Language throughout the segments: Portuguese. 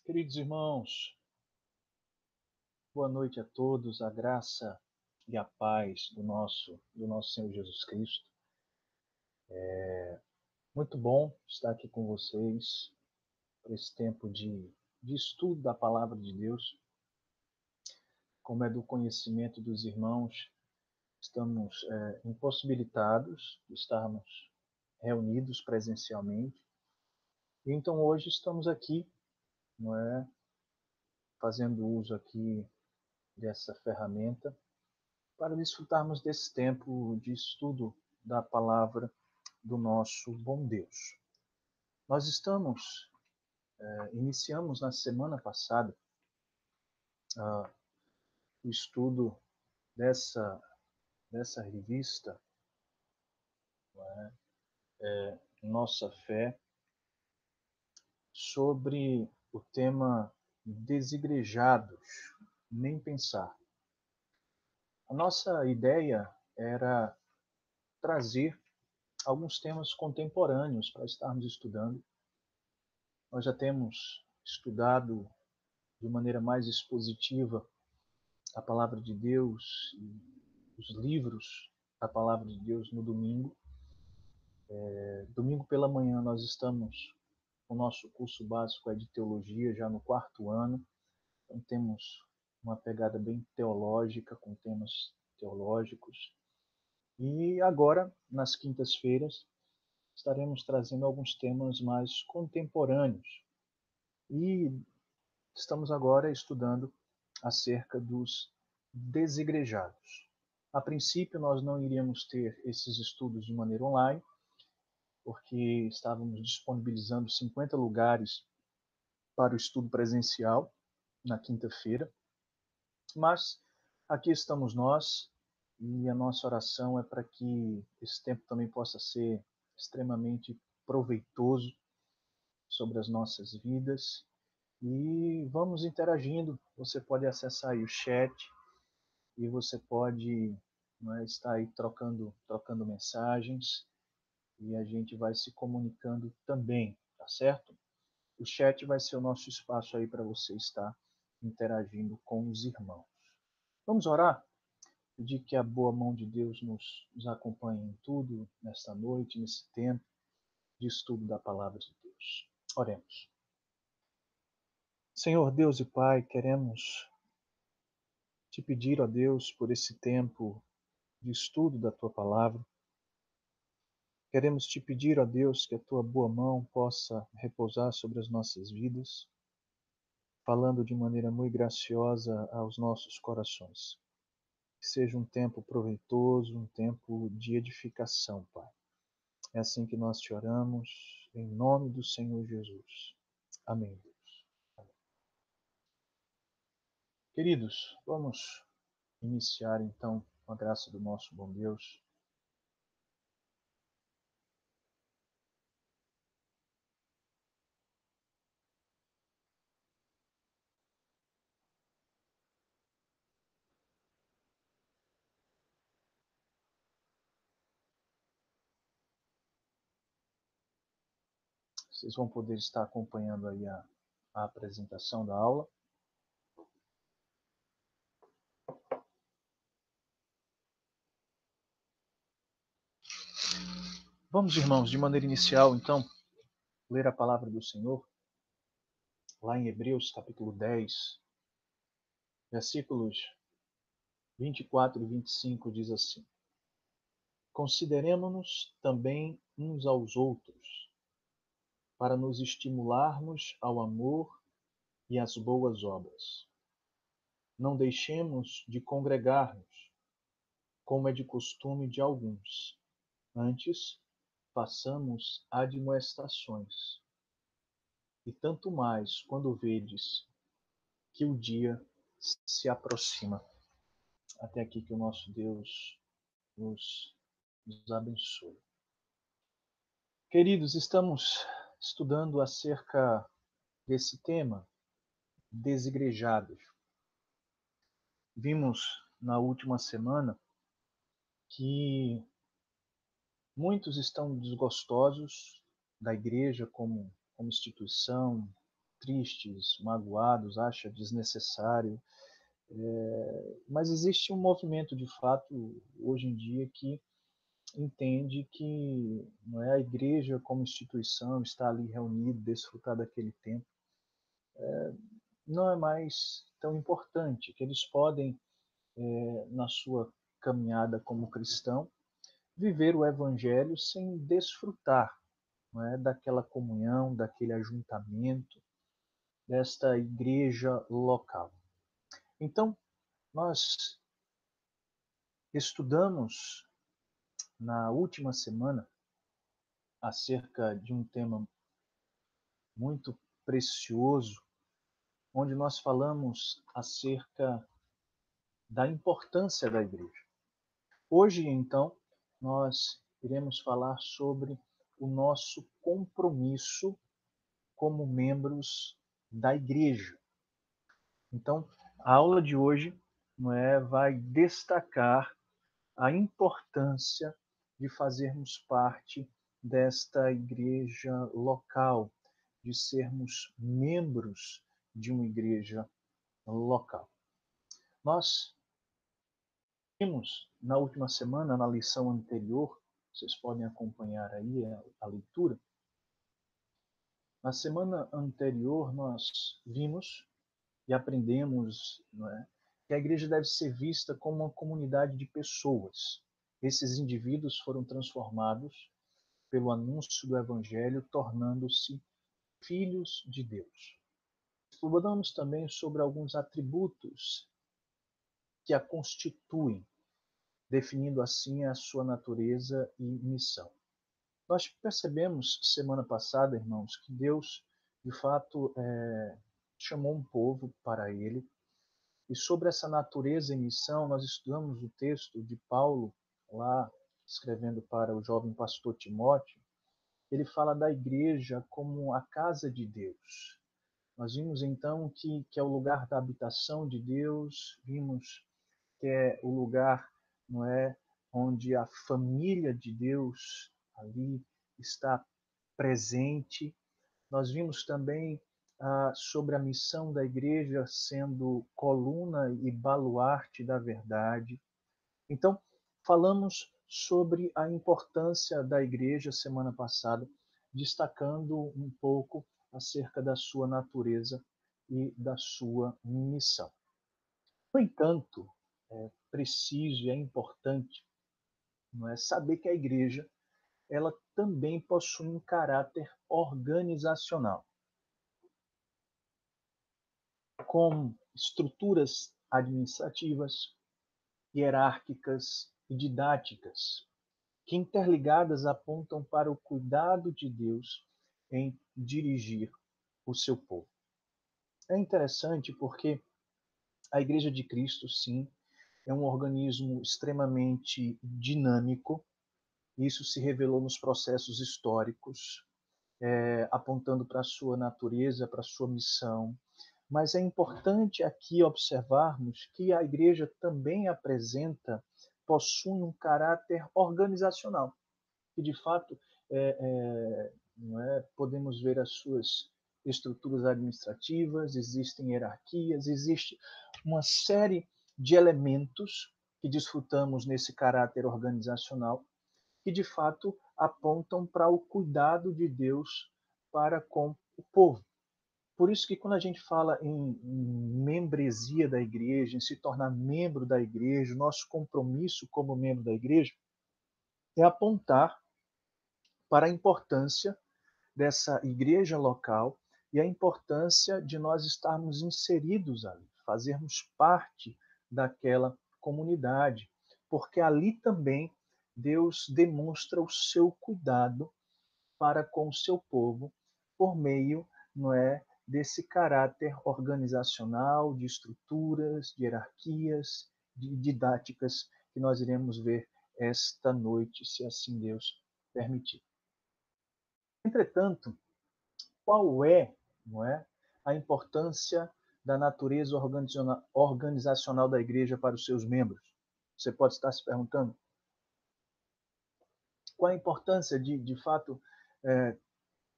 Queridos irmãos, boa noite a todos, a graça e a paz do nosso Senhor Jesus Cristo. Muito bom estar aqui com vocês por esse tempo de estudo da Palavra de Deus. Como é do conhecimento dos irmãos, estamos impossibilitados de estarmos reunidos presencialmente. E então hoje estamos aqui, não é, fazendo uso aqui dessa ferramenta para desfrutarmos desse tempo de estudo da palavra do nosso bom Deus. Nós iniciamos na semana passada o estudo dessa revista, Nossa Fé, sobre o tema desigrejados, nem pensar. A nossa ideia era trazer alguns temas contemporâneos para estarmos estudando. Nós já temos estudado de maneira mais expositiva a palavra de Deus e os livros da palavra de Deus no domingo. Domingo pela manhã nós estamos com o nosso curso básico de teologia, já no 4º ano. Então temos uma pegada bem teológica, com temas teológicos. E agora, nas quintas-feiras, estaremos trazendo alguns temas mais contemporâneos. E estamos agora estudando acerca dos desigrejados. A princípio, nós não iríamos ter esses estudos de maneira online, porque estávamos disponibilizando 50 lugares para o estudo presencial na quinta-feira. Mas aqui estamos nós, e a nossa oração é para que esse tempo também possa ser extremamente proveitoso sobre as nossas vidas. E vamos interagindo. Você pode acessar aí o chat e você pode, estar aí trocando mensagens, e a gente vai se comunicando também, tá certo? O chat vai ser o nosso espaço aí para você estar interagindo com os irmãos. Vamos orar? Pedir que a boa mão de Deus nos acompanhe em tudo, nesta noite, nesse tempo de estudo da palavra de Deus. Oremos. Senhor Deus e Pai, queremos te pedir, ó Deus, por esse tempo de estudo da tua palavra. Queremos te pedir, ó Deus, que a tua boa mão possa repousar sobre as nossas vidas, falando de maneira muito graciosa aos nossos corações. Que seja um tempo proveitoso, um tempo de edificação, Pai. É assim que nós te oramos, em nome do Senhor Jesus. Amém, Deus. Amém. Queridos, vamos iniciar então com a graça do nosso bom Deus. Vocês vão poder estar acompanhando aí a apresentação da aula. Vamos, irmãos, de maneira inicial, então, ler a palavra do Senhor, lá em Hebreus, capítulo 10, versículos 24 e 25, diz assim: Consideremo-nos também uns aos outros, para nos estimularmos ao amor e às boas obras. Não deixemos de congregar-nos, como é de costume de alguns. Antes, façamos admoestações. E tanto mais quando vedes que o dia se aproxima. Até aqui que o nosso Deus nos abençoe. Queridos, estamos estudando acerca desse tema, desigrejados. Vimos na última semana que muitos estão desgostosos da igreja como instituição, tristes, magoados, acha desnecessário. Mas existe um movimento, de fato, hoje em dia, que entende que não é a igreja como instituição está ali reunida, desfrutar daquele tempo, não é mais tão importante, que eles podem, na sua caminhada como cristão, viver o evangelho sem desfrutar, não é, daquela comunhão, daquele ajuntamento, desta igreja local. Então, nós estudamos na última semana acerca de um tema muito precioso, onde nós falamos acerca da importância da igreja. Hoje, então, nós iremos falar sobre o nosso compromisso como membros da igreja. Então, a aula de hoje vai destacar a importância de fazermos parte desta igreja local, de sermos membros de uma igreja local. Nós vimos na última semana, na lição anterior, vocês podem acompanhar aí a leitura. Na semana anterior, nós vimos e aprendemos, que a igreja deve ser vista como uma comunidade de pessoas. Esses indivíduos foram transformados pelo anúncio do Evangelho, tornando-se filhos de Deus. Estudamos também sobre alguns atributos que a constituem, definindo assim a sua natureza e missão. Nós percebemos semana passada, irmãos, que Deus, de fato, chamou um povo para ele. E sobre essa natureza e missão, nós estudamos o texto de Paulo, lá escrevendo para o jovem pastor Timóteo. Ele fala da igreja como a casa de Deus. Nós vimos então que é o lugar da habitação de Deus, vimos que é o lugar, onde a família de Deus ali está presente. Nós vimos também sobre a missão da igreja sendo coluna e baluarte da verdade. Então, falamos sobre a importância da igreja semana passada, destacando um pouco acerca da sua natureza e da sua missão. No entanto, é preciso e é importante, saber que a igreja ela também possui um caráter organizacional, com estruturas administrativas, hierárquicas e didáticas, que interligadas apontam para o cuidado de Deus em dirigir o seu povo. É interessante porque a Igreja de Cristo, sim, é um organismo extremamente dinâmico. Isso se revelou nos processos históricos, apontando para a sua natureza, para a sua missão. Mas é importante aqui observarmos que a igreja também possui um caráter organizacional. E, de fato, podemos ver as suas estruturas administrativas, existem hierarquias, existe uma série de elementos que desfrutamos nesse caráter organizacional que, de fato, apontam para o cuidado de Deus para com o povo. Por isso que quando a gente fala em membresia da igreja, em se tornar membro da igreja, nosso compromisso como membro da igreja é apontar para a importância dessa igreja local e a importância de nós estarmos inseridos ali, fazermos parte daquela comunidade, porque ali também Deus demonstra o seu cuidado para com o seu povo por meio, desse caráter organizacional, de estruturas, de hierarquias, de didáticas que nós iremos ver esta noite, se assim Deus permitir. Entretanto, qual a importância da natureza organizacional da igreja para os seus membros? Você pode estar se perguntando. Qual a importância de fato,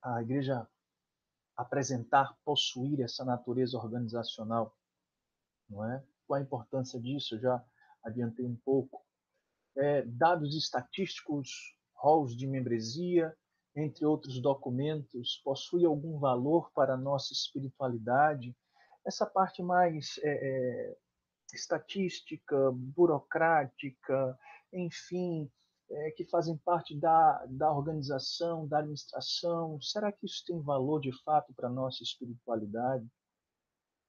a igreja apresentar, possuir essa natureza organizacional, não é? Qual a importância disso? Eu já adiantei um pouco. Dados estatísticos, rolos de membresia, entre outros documentos, possui algum valor para a nossa espiritualidade? Essa parte mais estatística, burocrática, enfim, que fazem parte da organização, da administração, será que isso tem valor de fato para a nossa espiritualidade?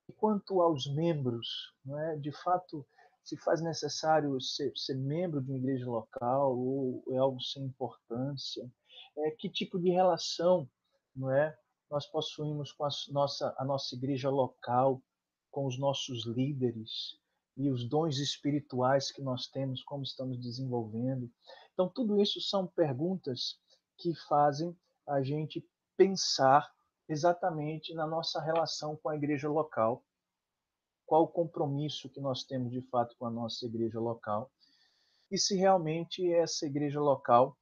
E quanto aos membros, não é? De fato, se faz necessário ser membro de uma igreja local ou é algo sem importância? Que tipo de relação, não é? Nós possuímos com a nossa igreja local, com os nossos líderes e os dons espirituais que nós temos, como estamos desenvolvendo. Então, tudo isso são perguntas que fazem a gente pensar exatamente na nossa relação com a igreja local, qual o compromisso que nós temos de fato com a nossa igreja local e se realmente essa igreja local,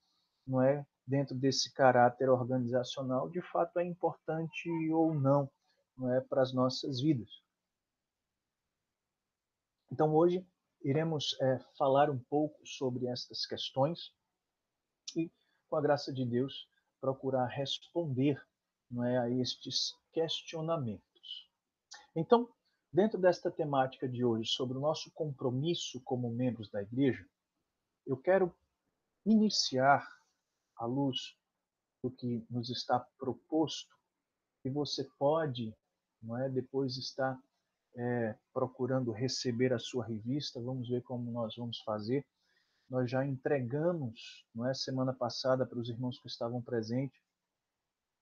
não é, dentro desse caráter organizacional, de fato é importante ou não é, para as nossas vidas. Então hoje iremos falar um pouco sobre estas questões e, com a graça de Deus, procurar responder, não é, a estes questionamentos. Então, dentro desta temática de hoje, sobre o nosso compromisso como membros da igreja, eu quero iniciar, à luz do que nos está proposto, e você pode, não é, depois estar procurando receber a sua revista. Vamos ver como nós vamos fazer. Nós já entregamos, não é, semana passada para os irmãos que estavam presentes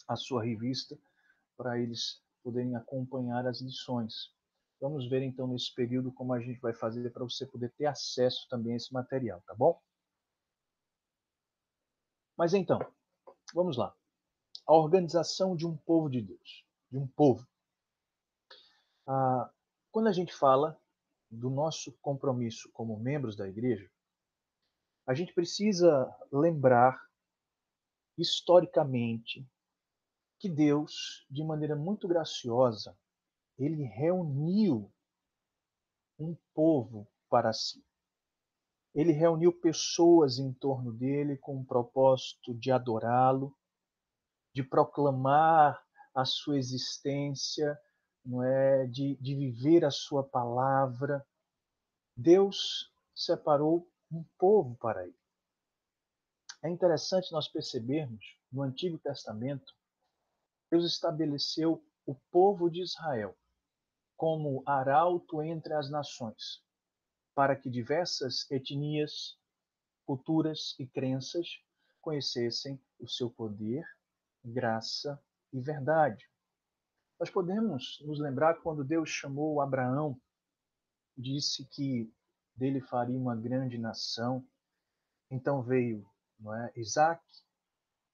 a sua revista, para eles poderem acompanhar as lições. Vamos ver então nesse período como a gente vai fazer para você poder ter acesso também a esse material, tá bom? Mas então, vamos lá. A organização de um povo de Deus, de um povo. Quando a gente fala do nosso compromisso como membros da igreja, a gente precisa lembrar historicamente que Deus, de maneira muito graciosa, ele reuniu um povo para si. Ele reuniu pessoas em torno dele com o propósito de adorá-lo, de proclamar a sua existência, não é, de viver a sua palavra. Deus separou um povo para ele. É interessante nós percebermos, no Antigo Testamento, Deus estabeleceu o povo de Israel como arauto entre as nações, para que diversas etnias, culturas e crenças conhecessem o seu poder, graça e verdade. Nós podemos nos lembrar quando Deus chamou Abraão, disse que dele faria uma grande nação. Então veio, não é, Isaac,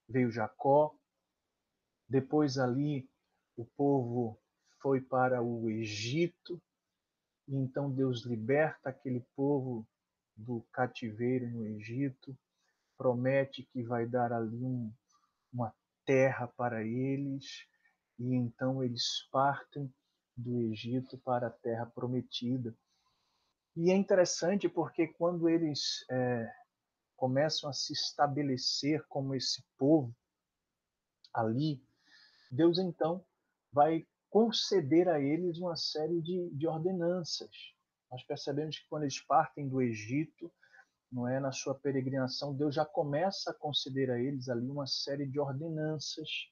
veio Jacó, depois ali o povo foi para o Egito, e então Deus liberta aquele povo do cativeiro no Egito, promete que vai dar ali uma terra para eles, e então eles partem do Egito para a terra prometida. E é interessante porque quando eles começam a se estabelecer como esse povo ali, Deus então vai conceder a eles uma série de ordenanças. Nós percebemos que quando eles partem do Egito, não é, na sua peregrinação, Deus já começa a conceder a eles ali uma série de ordenanças,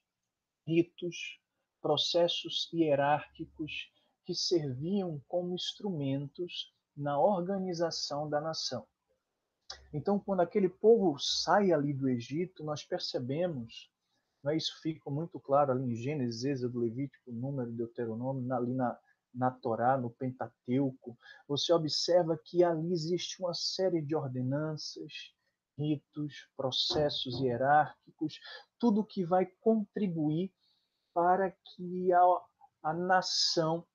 ritos, processos hierárquicos que serviam como instrumentos na organização da nação. Então, quando aquele povo sai ali do Egito, nós percebemos, né, isso fica muito claro ali em Gênesis, Êxodo, Levítico, Número, Deuteronômio, ali na Torá, no Pentateuco, você observa que ali existe uma série de ordenanças, ritos, processos hierárquicos, tudo que vai contribuir para que a nação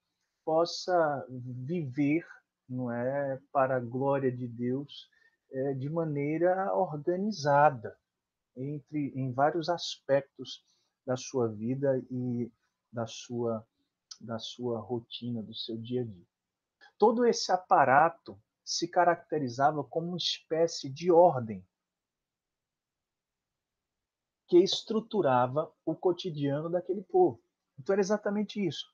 possa viver, não é, para a glória de Deus, de maneira organizada em vários aspectos da sua vida e da sua rotina, do seu dia a dia. Todo esse aparato se caracterizava como uma espécie de ordem que estruturava o cotidiano daquele povo. Então era exatamente isso.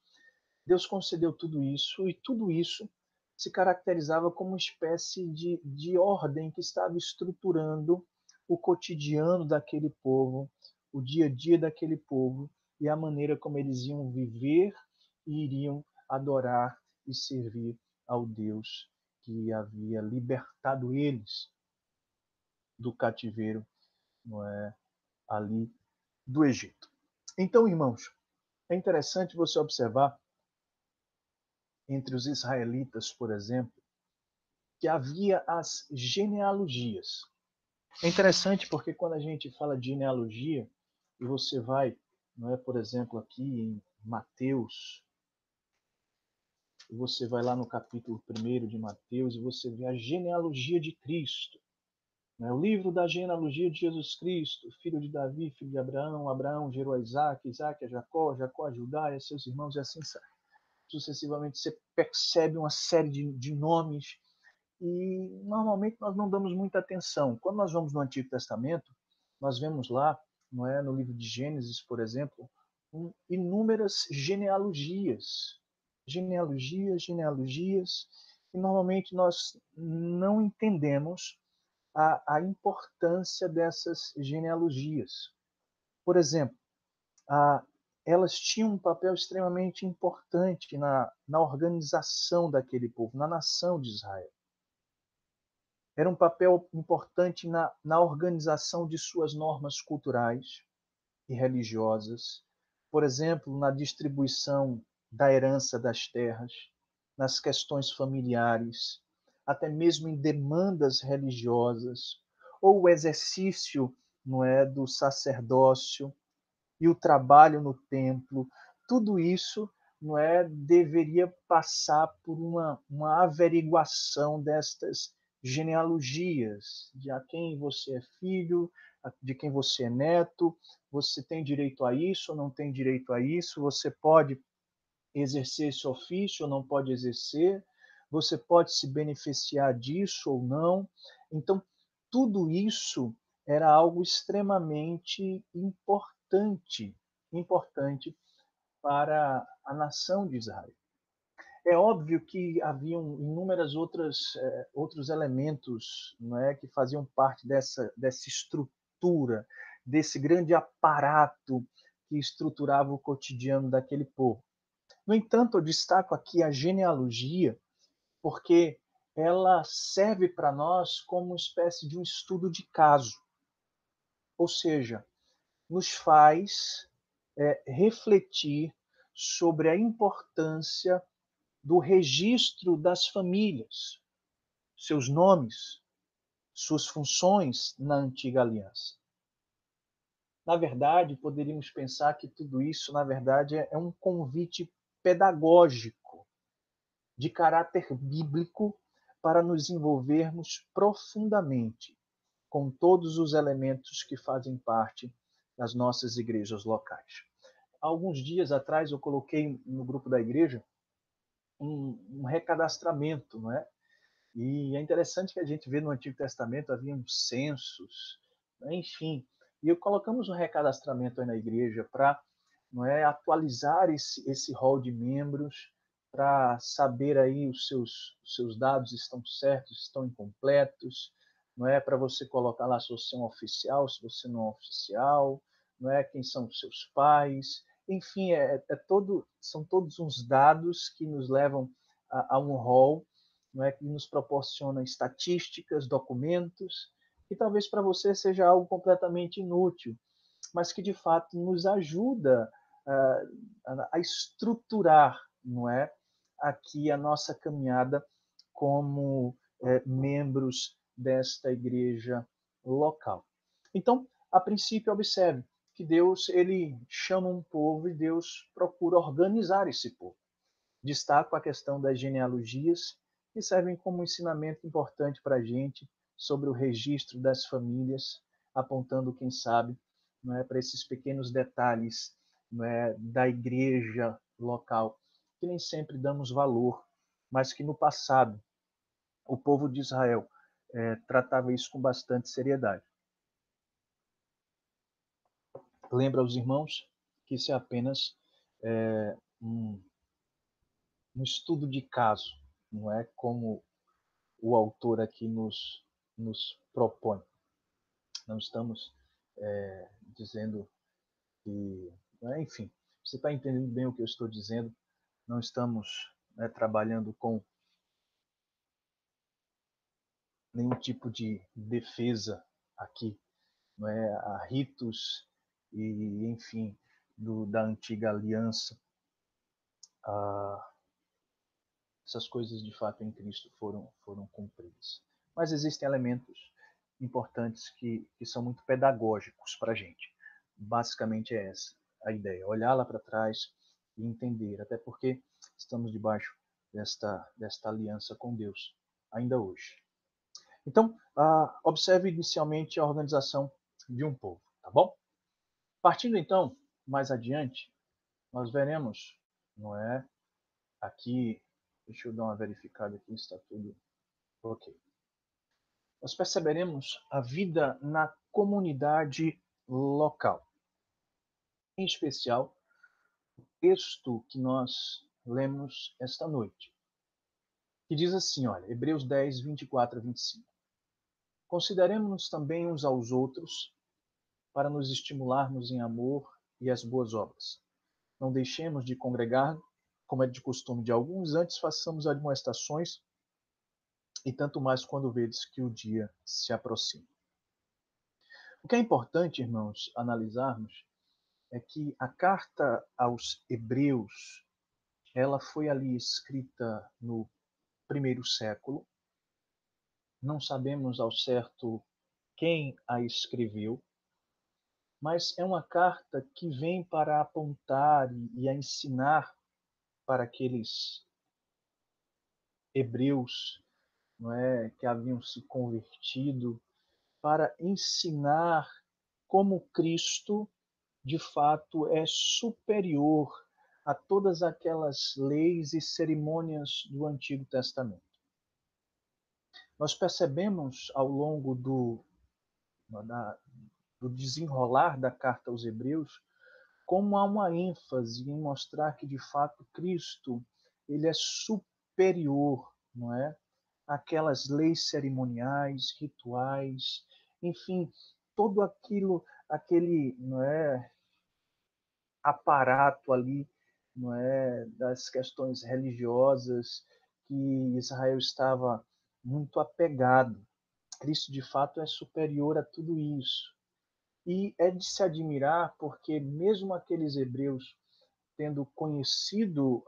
Deus concedeu tudo isso, e tudo isso se caracterizava como uma espécie de ordem que estava estruturando o cotidiano daquele povo, o dia a dia daquele povo, e a maneira como eles iam viver e iriam adorar e servir ao Deus que havia libertado eles do cativeiro, não é, ali do Egito. Então, irmãos, é interessante você observar entre os israelitas, por exemplo, que havia as genealogias. É interessante porque quando a gente fala de genealogia, e você vai, não é, por exemplo, aqui em Mateus, e você vai lá no capítulo 1 de Mateus e você vê a genealogia de Cristo. Né? O livro da genealogia de Jesus Cristo, filho de Davi, filho de Abraão, Abraão gerou a Isaac, Isaac a Jacó, Jacó a Judá e a seus irmãos, e assim sucessivamente você percebe uma série de nomes e normalmente nós não damos muita atenção. Quando nós vamos no Antigo Testamento, nós vemos lá, não é, no livro de Gênesis, por exemplo, inúmeras genealogias, genealogias, e normalmente nós não entendemos a importância dessas genealogias. Por exemplo, a, elas tinham um papel extremamente importante na organização daquele povo, na nação de Israel. Era um papel importante na organização de suas normas culturais e religiosas, por exemplo, na distribuição da herança das terras, nas questões familiares, até mesmo em demandas religiosas, ou o exercício, não é, do sacerdócio e o trabalho no templo. Tudo isso, não é, deveria passar por uma averiguação destas genealogias, de a quem você é filho, de quem você é neto, você tem direito a isso ou não tem direito a isso, você pode exercer esse ofício ou não pode exercer, você pode se beneficiar disso ou não. Então, tudo isso era algo extremamente importante para a nação de Israel. É óbvio que haviam inúmeras outros elementos, não é, que faziam parte dessa estrutura, desse grande aparato que estruturava o cotidiano daquele povo. No entanto, eu destaco aqui a genealogia, porque ela serve para nós como uma espécie de um estudo de caso, ou seja, nos faz refletir sobre a importância do registro das famílias, seus nomes, suas funções na antiga aliança. Na verdade, poderíamos pensar que tudo isso, na verdade, é um convite pedagógico de caráter bíblico para nos envolvermos profundamente com todos os elementos que fazem parte das nossas igrejas locais. Alguns dias atrás eu coloquei no grupo da igreja um recadastramento, não é? E é interessante que a gente vê no Antigo Testamento havia censos, né? Enfim, e colocamos um recadastramento aí na igreja para, não é, atualizar esse rol de membros, para saber aí os seus dados estão certos, estão incompletos, não é, para você colocar lá se você é um oficial, se você não é um oficial, não é, quem são os seus pais, enfim, são todos uns dados que nos levam a um rol, não é, que nos proporciona estatísticas, documentos, que talvez para você seja algo completamente inútil, mas que de fato nos ajuda a estruturar, não é, aqui a nossa caminhada como membros desta igreja local. Então, a princípio, observe que Deus ele chama um povo e Deus procura organizar esse povo. Destaco a questão das genealogias, que servem como um ensinamento importante para a gente sobre o registro das famílias, apontando, quem sabe, não é, para esses pequenos detalhes né, da igreja local, que nem sempre damos valor, mas que no passado o povo de Israel tratava isso com bastante seriedade. Lembra aos irmãos que isso é apenas um estudo de caso, não é como o autor aqui nos propõe. Não estamos dizendo que, enfim, você está entendendo bem o que eu estou dizendo. Não estamos trabalhando com nenhum tipo de defesa aqui, não é, a ritos e, enfim, da antiga aliança. Essas coisas de fato em Cristo foram cumpridas. Mas existem elementos importantes que são muito pedagógicos para a gente. Basicamente é essa a ideia, olhar lá para trás e entender, até porque estamos debaixo desta aliança com Deus ainda hoje. Então, observe inicialmente a organização de um povo, tá bom? Partindo então mais adiante, nós veremos, não é? Aqui, deixa eu dar uma verificada aqui, está tudo ok. Nós perceberemos a vida na comunidade local. Em especial, o texto que nós lemos esta noite, que diz assim, olha, Hebreus 10, 24 a 25. Consideremos-nos também uns aos outros para nos estimularmos em amor e as boas obras. Não deixemos de congregar, como é de costume de alguns, antes façamos admoestações, e tanto mais quando vedes que o dia se aproxima. O que é importante, irmãos, analisarmos é que a carta aos Hebreus, ela foi ali escrita no primeiro século. Não sabemos ao certo quem a escreveu, mas é uma carta que vem para apontar e a ensinar para aqueles hebreus, não é, que haviam se convertido, para ensinar como Cristo, de fato, é superior a todas aquelas leis e cerimônias do Antigo Testamento. Nós percebemos ao longo do desenrolar da carta aos Hebreus como há uma ênfase em mostrar que, de fato, Cristo ele é superior, não é? Aquelas leis cerimoniais, rituais, enfim, todo aquele, não é, aparato ali, não é, das questões religiosas que Israel estava muito apegado. Cristo, de fato, é superior a tudo isso. E é de se admirar porque mesmo aqueles hebreus tendo conhecido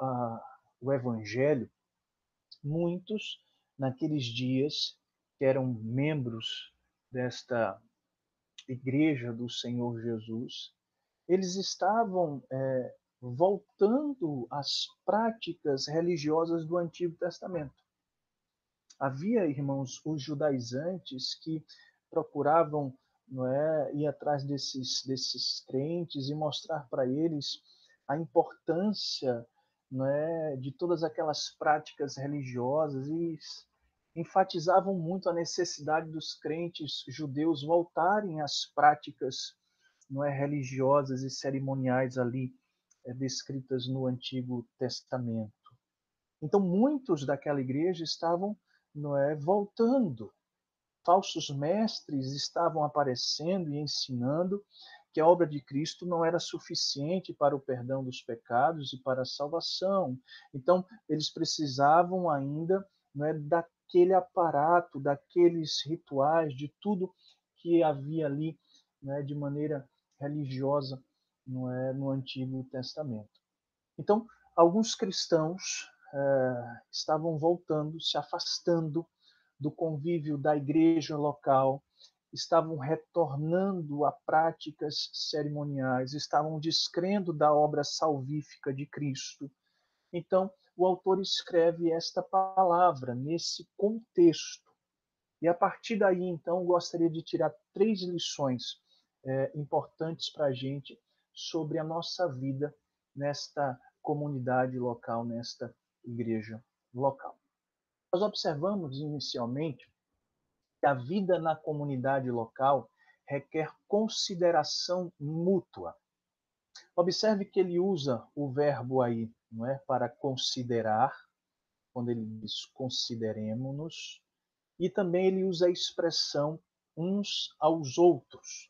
o Evangelho, muitos naqueles dias que eram membros desta igreja do Senhor Jesus, eles estavam voltando às práticas religiosas do Antigo Testamento. Havia, irmãos, os judaizantes que procuravam, não é, ir atrás desses crentes e mostrar para eles a importância, não é, de todas aquelas práticas religiosas e enfatizavam muito a necessidade dos crentes judeus voltarem às práticas, não é, religiosas e cerimoniais ali descritas no Antigo Testamento. Então muitos daquela igreja estavam, não é, voltando. Falsos mestres estavam aparecendo e ensinando que a obra de Cristo não era suficiente para o perdão dos pecados e para a salvação. Então, eles precisavam ainda, não é, daquele aparato, daqueles rituais, de tudo que havia ali, não é, de maneira religiosa, não é, no Antigo Testamento. Então, alguns cristãos estavam voltando, se afastando do convívio da igreja local, estavam retornando a práticas cerimoniais, estavam descrendo da obra salvífica de Cristo. Então, o autor escreve esta palavra nesse contexto. E a partir daí, então, gostaria de tirar 3 lições importantes para a gente sobre a nossa vida nesta comunidade local, nesta igreja local. Nós observamos inicialmente que a vida na comunidade local requer consideração mútua. Observe que ele usa o verbo aí, não é, para considerar, quando ele diz consideremo-nos, e também ele usa a expressão uns aos outros.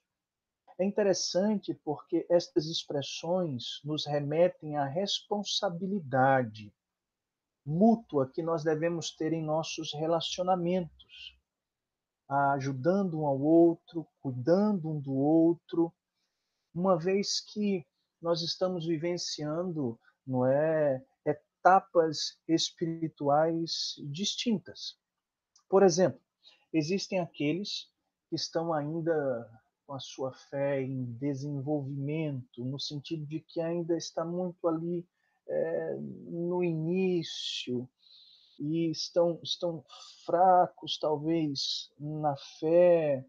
É interessante porque estas expressões nos remetem à responsabilidade mútua que nós devemos ter em nossos relacionamentos, ajudando um ao outro, cuidando um do outro, uma vez que nós estamos vivenciando, não é, etapas espirituais distintas. Por exemplo, existem aqueles que estão ainda com a sua fé em desenvolvimento, no sentido de que ainda está muito ali no início e estão fracos, talvez, na fé,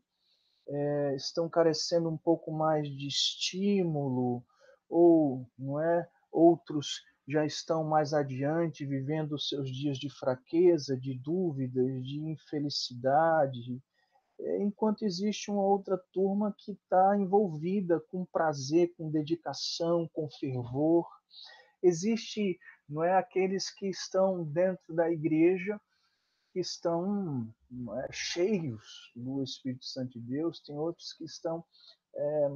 estão carecendo um pouco mais de estímulo, ou não é? Outros já estão mais adiante, vivendo os seus dias de fraqueza, de dúvidas, de infelicidade, enquanto existe uma outra turma que está envolvida com prazer, com dedicação, com fervor. Existe, não é, aqueles que estão dentro da igreja que estão cheios do Espírito Santo de Deus, tem outros que estão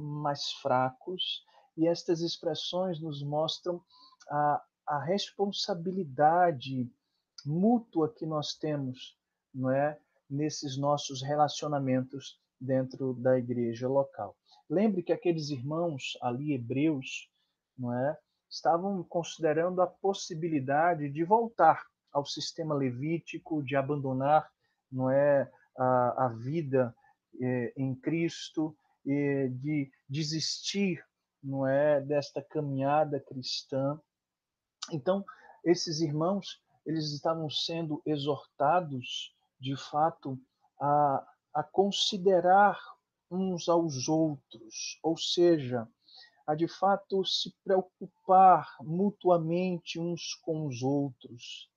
mais fracos, e estas expressões nos mostram a responsabilidade mútua que nós temos, não é, nesses nossos relacionamentos dentro da igreja local. Lembre que aqueles irmãos ali, hebreus, não é, estavam considerando a possibilidade de voltar ao sistema levítico, de abandonar, não é, a vida em Cristo, de desistir, não é, desta caminhada cristã. Então, esses irmãos, eles estavam sendo exortados, de fato, a considerar uns aos outros, ou seja, a de fato se preocupar mutuamente uns com os outros.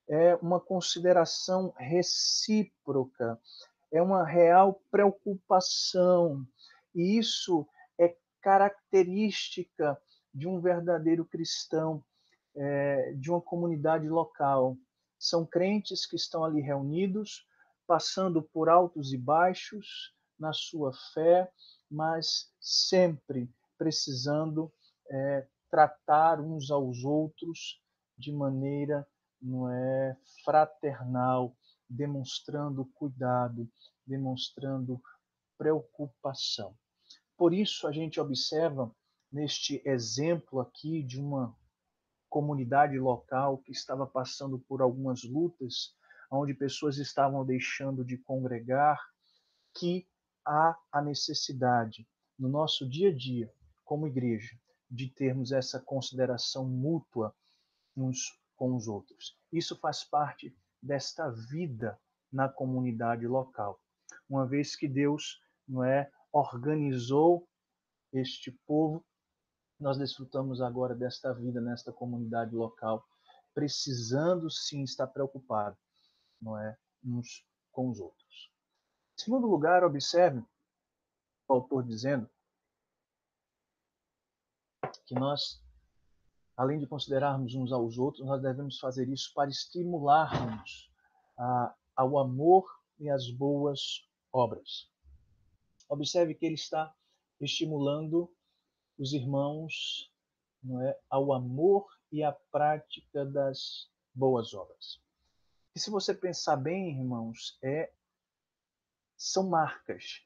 É uma consideração recíproca, é uma real preocupação. E isso é característica de um verdadeiro cristão, de uma comunidade local. São crentes que estão ali reunidos, passando por altos e baixos na sua fé, mas sempre precisando tratar uns aos outros de maneira, não é, fraternal, demonstrando cuidado, demonstrando preocupação. Por isso a gente observa neste exemplo aqui de uma comunidade local que estava passando por algumas lutas, onde pessoas estavam deixando de congregar, que há a necessidade no nosso dia a dia, como igreja, de termos essa consideração mútua uns com os outros. Isso faz parte desta vida na comunidade local. Uma vez que Deus, não é, organizou este povo, nós desfrutamos agora desta vida nesta comunidade local, precisando sim estar preocupado, não é, uns com os outros. Em segundo lugar, observe o autor dizendo que nós, além de considerarmos uns aos outros, nós devemos fazer isso para estimularmos ao amor e às boas obras. Observe que ele está estimulando os irmãos, não é, ao amor e à prática das boas obras. E se você pensar bem, irmãos, são marcas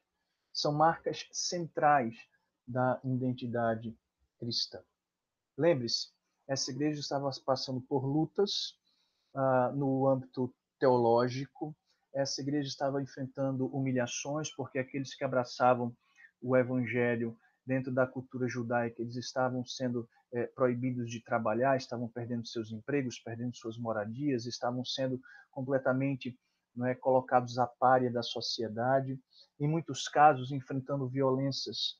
centrais da identidade cristã. Lembre-se, essa igreja estava passando por lutas no âmbito teológico, essa igreja estava enfrentando humilhações, porque aqueles que abraçavam o evangelho dentro da cultura judaica, eles estavam sendo proibidos de trabalhar, estavam perdendo seus empregos, perdendo suas moradias, estavam sendo completamente, não é, colocados à pária da sociedade, em muitos casos enfrentando violências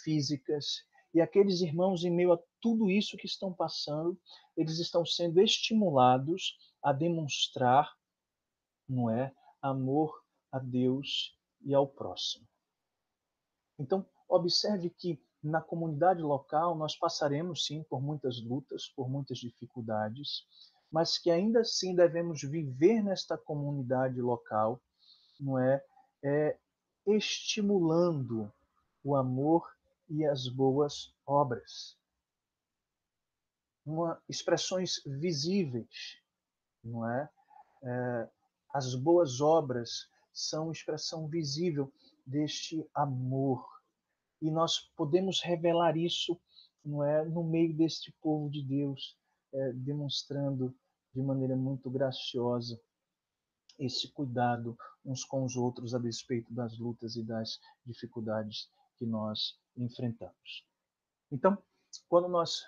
físicas. E aqueles irmãos, em meio a tudo isso que estão passando, eles estão sendo estimulados a demonstrar, não é, amor a Deus e ao próximo. Então, observe que na comunidade local nós passaremos sim por muitas lutas, por muitas dificuldades, mas que ainda assim devemos viver nesta comunidade local, não é, é estimulando o amor e as boas obras, expressões visíveis, não é? As boas obras são expressão visível deste amor. E nós podemos revelar isso, não é, no meio deste povo de Deus, demonstrando de maneira muito graciosa esse cuidado uns com os outros a despeito das lutas e das dificuldades que nós enfrentamos. Então, quando nós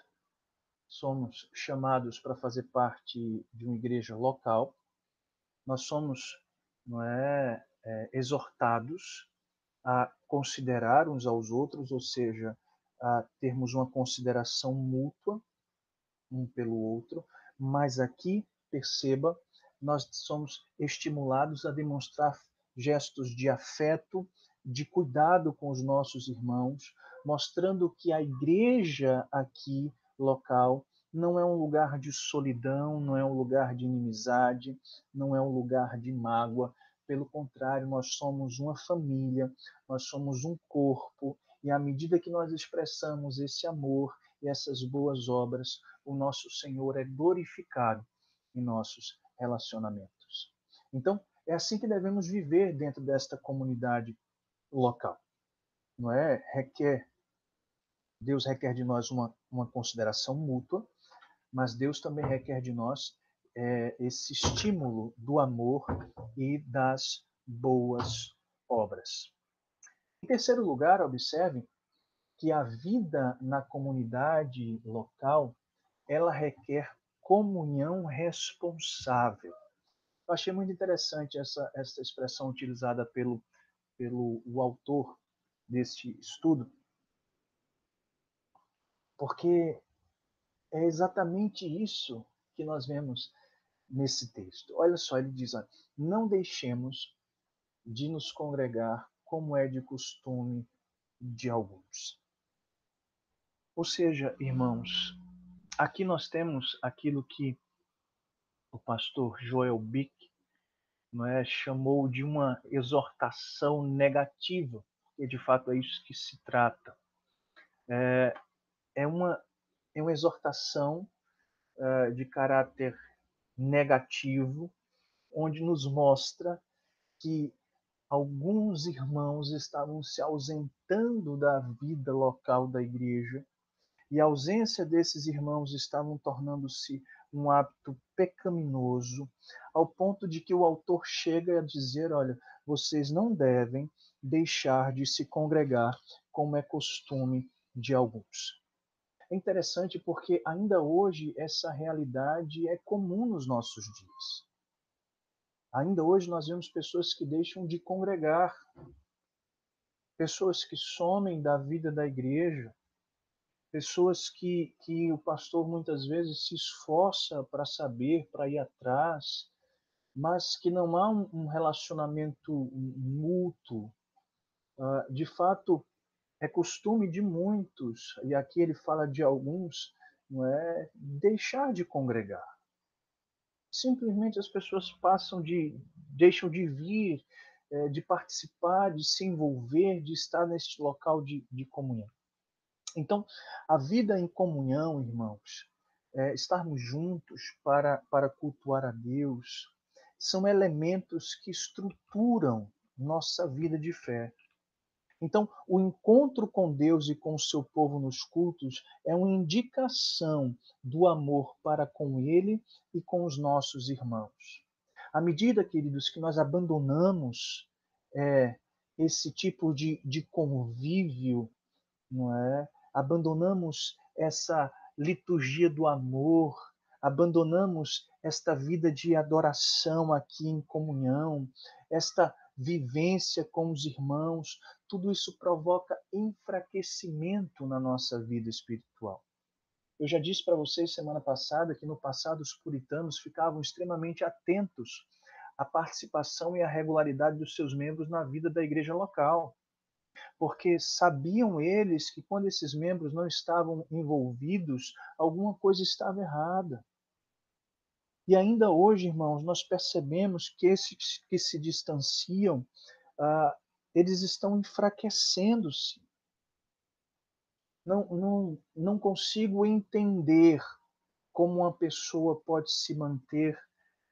somos chamados para fazer parte de uma igreja local, nós somos, não é, exortados a considerar uns aos outros, ou seja, a termos uma consideração mútua um pelo outro, mas aqui, perceba, nós somos estimulados a demonstrar gestos de afeto, de cuidado com os nossos irmãos, mostrando que a igreja aqui, local, não é um lugar de solidão, não é um lugar de inimizade, não é um lugar de mágoa. Pelo contrário, nós somos uma família, nós somos um corpo, e à medida que nós expressamos esse amor e essas boas obras, o nosso Senhor é glorificado em nossos relacionamentos. Então, é assim que devemos viver dentro desta comunidade local. Não é? Deus requer de nós uma consideração mútua, mas Deus também requer de nós esse estímulo do amor e das boas obras. Em terceiro lugar, observe que a vida na comunidade local ela requer comunhão responsável. Eu achei muito interessante essa expressão utilizada pelo o autor deste estudo, porque é exatamente isso que nós vemos nesse texto. Olha só, ele diz: olha, não deixemos de nos congregar como é de costume de alguns. Ou seja, irmãos, aqui nós temos aquilo que o pastor Joel Bick, não é, chamou de uma exortação negativa, e de fato é isso que se trata. É uma, é uma exortação de caráter negativo, onde nos mostra que alguns irmãos estavam se ausentando da vida local da igreja, e a ausência desses irmãos estavam tornando-se um hábito pecaminoso, ao ponto de que o autor chega a dizer: olha, vocês não devem deixar de se congregar, como é costume de alguns. É interessante porque ainda hoje essa realidade é comum nos nossos dias. Ainda hoje nós vemos pessoas que deixam de congregar, pessoas que somem da vida da igreja, pessoas que o pastor muitas vezes se esforça para saber, para ir atrás, mas que não há um relacionamento mútuo. De fato, é costume de muitos, e aqui ele fala de alguns, não é, deixar de congregar. Simplesmente as pessoas deixam de vir, de participar, de se envolver, de estar neste local de comunhão. Então, a vida em comunhão, irmãos, estarmos juntos para cultuar a Deus, são elementos que estruturam nossa vida de fé. Então, o encontro com Deus e com o seu povo nos cultos é uma indicação do amor para com Ele e com os nossos irmãos. À medida, queridos, que nós abandonamos esse tipo de convívio, não é? Abandonamos essa liturgia do amor, abandonamos esta vida de adoração aqui em comunhão, esta vivência com os irmãos, tudo isso provoca enfraquecimento na nossa vida espiritual. Eu já disse para vocês semana passada que no passado os puritanos ficavam extremamente atentos à participação e à regularidade dos seus membros na vida da igreja local, porque sabiam eles que quando esses membros não estavam envolvidos, alguma coisa estava errada. E ainda hoje, irmãos, nós percebemos que esses que se distanciam, eles estão enfraquecendo-se. Não consigo entender como uma pessoa pode se manter,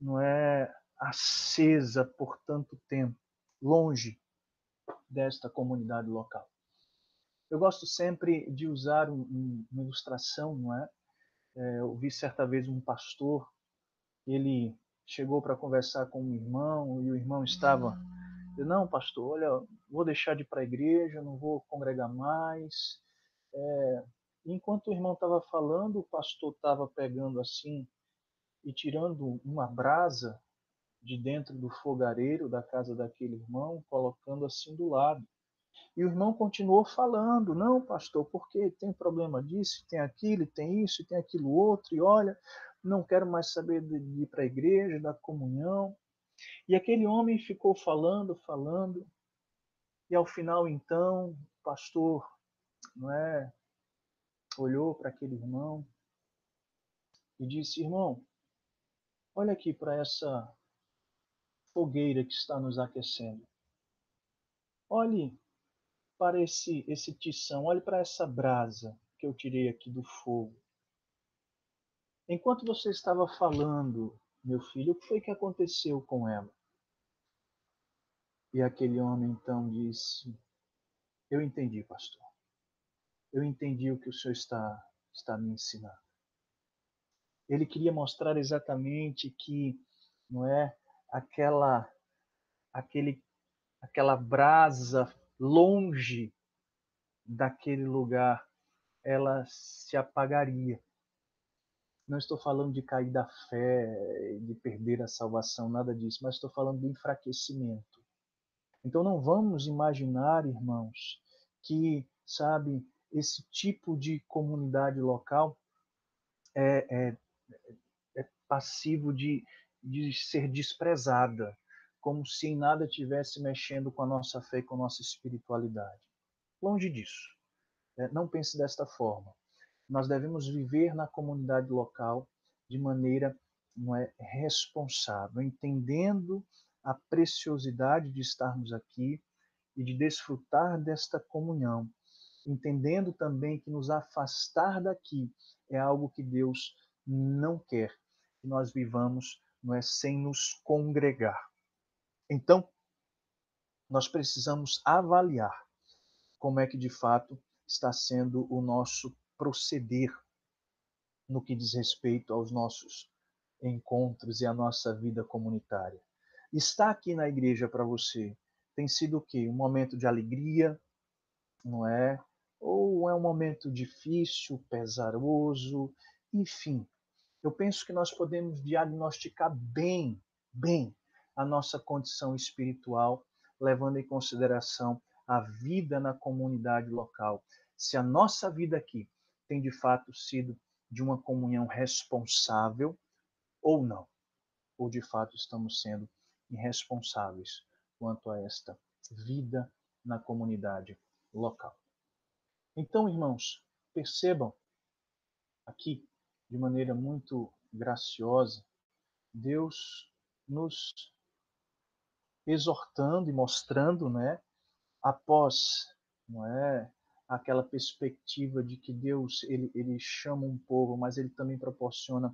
não é, acesa por tanto tempo, longe desta comunidade local. Eu gosto sempre de usar uma ilustração, não é? Eu vi certa vez um pastor, ele chegou para conversar com um irmão e o irmão estava, não, pastor, olha, vou deixar de ir para a igreja, não vou congregar mais. Enquanto o irmão estava falando, o pastor estava pegando assim e tirando uma brasa de dentro do fogareiro da casa daquele irmão, colocando assim do lado. E o irmão continuou falando, não, pastor, porque tem problema disso, tem aquilo, tem isso, tem aquilo outro, e olha, não quero mais saber de ir para a igreja, da comunhão. E aquele homem ficou falando, falando, e ao final então, o pastor, não é, olhou para aquele irmão e disse, irmão, olha aqui para essa fogueira que está nos aquecendo. Olhe para esse tição, olhe para essa brasa que eu tirei aqui do fogo. Enquanto você estava falando, meu filho, o que foi que aconteceu com ela? E aquele homem então disse, eu entendi, pastor. Eu entendi o que o senhor está me ensinando. Ele queria mostrar exatamente que não é aquela aquele aquela brasa longe daquele lugar, ela se apagaria. Não estou falando de cair da fé, de perder a salvação, nada disso, mas estou falando do enfraquecimento. Então não vamos imaginar, irmãos, que, sabe, esse tipo de comunidade local é, é, é passivo de ser desprezada, como se em nada tivesse mexendo com a nossa fé e com a nossa espiritualidade. Longe disso. Não pense desta forma. Nós devemos viver na comunidade local de maneira, não é, responsável, entendendo a preciosidade de estarmos aqui e de desfrutar desta comunhão, entendendo também que nos afastar daqui é algo que Deus não quer que nós vivamos, não é, sem nos congregar. Então, nós precisamos avaliar como é que de fato está sendo o nosso proceder no que diz respeito aos nossos encontros e à nossa vida comunitária. Estar aqui na igreja para você tem sido o quê? Um momento de alegria, não é? Ou é um momento difícil, pesaroso, enfim. Eu penso que nós podemos diagnosticar bem a nossa condição espiritual, levando em consideração a vida na comunidade local. Se a nossa vida aqui tem de fato sido de uma comunhão responsável ou não, ou de fato estamos sendo irresponsáveis quanto a esta vida na comunidade local. Então, irmãos, percebam aqui, de maneira muito graciosa, Deus nos exortando e mostrando, né, após, não é, aquela perspectiva de que Deus ele chama um povo, mas ele também proporciona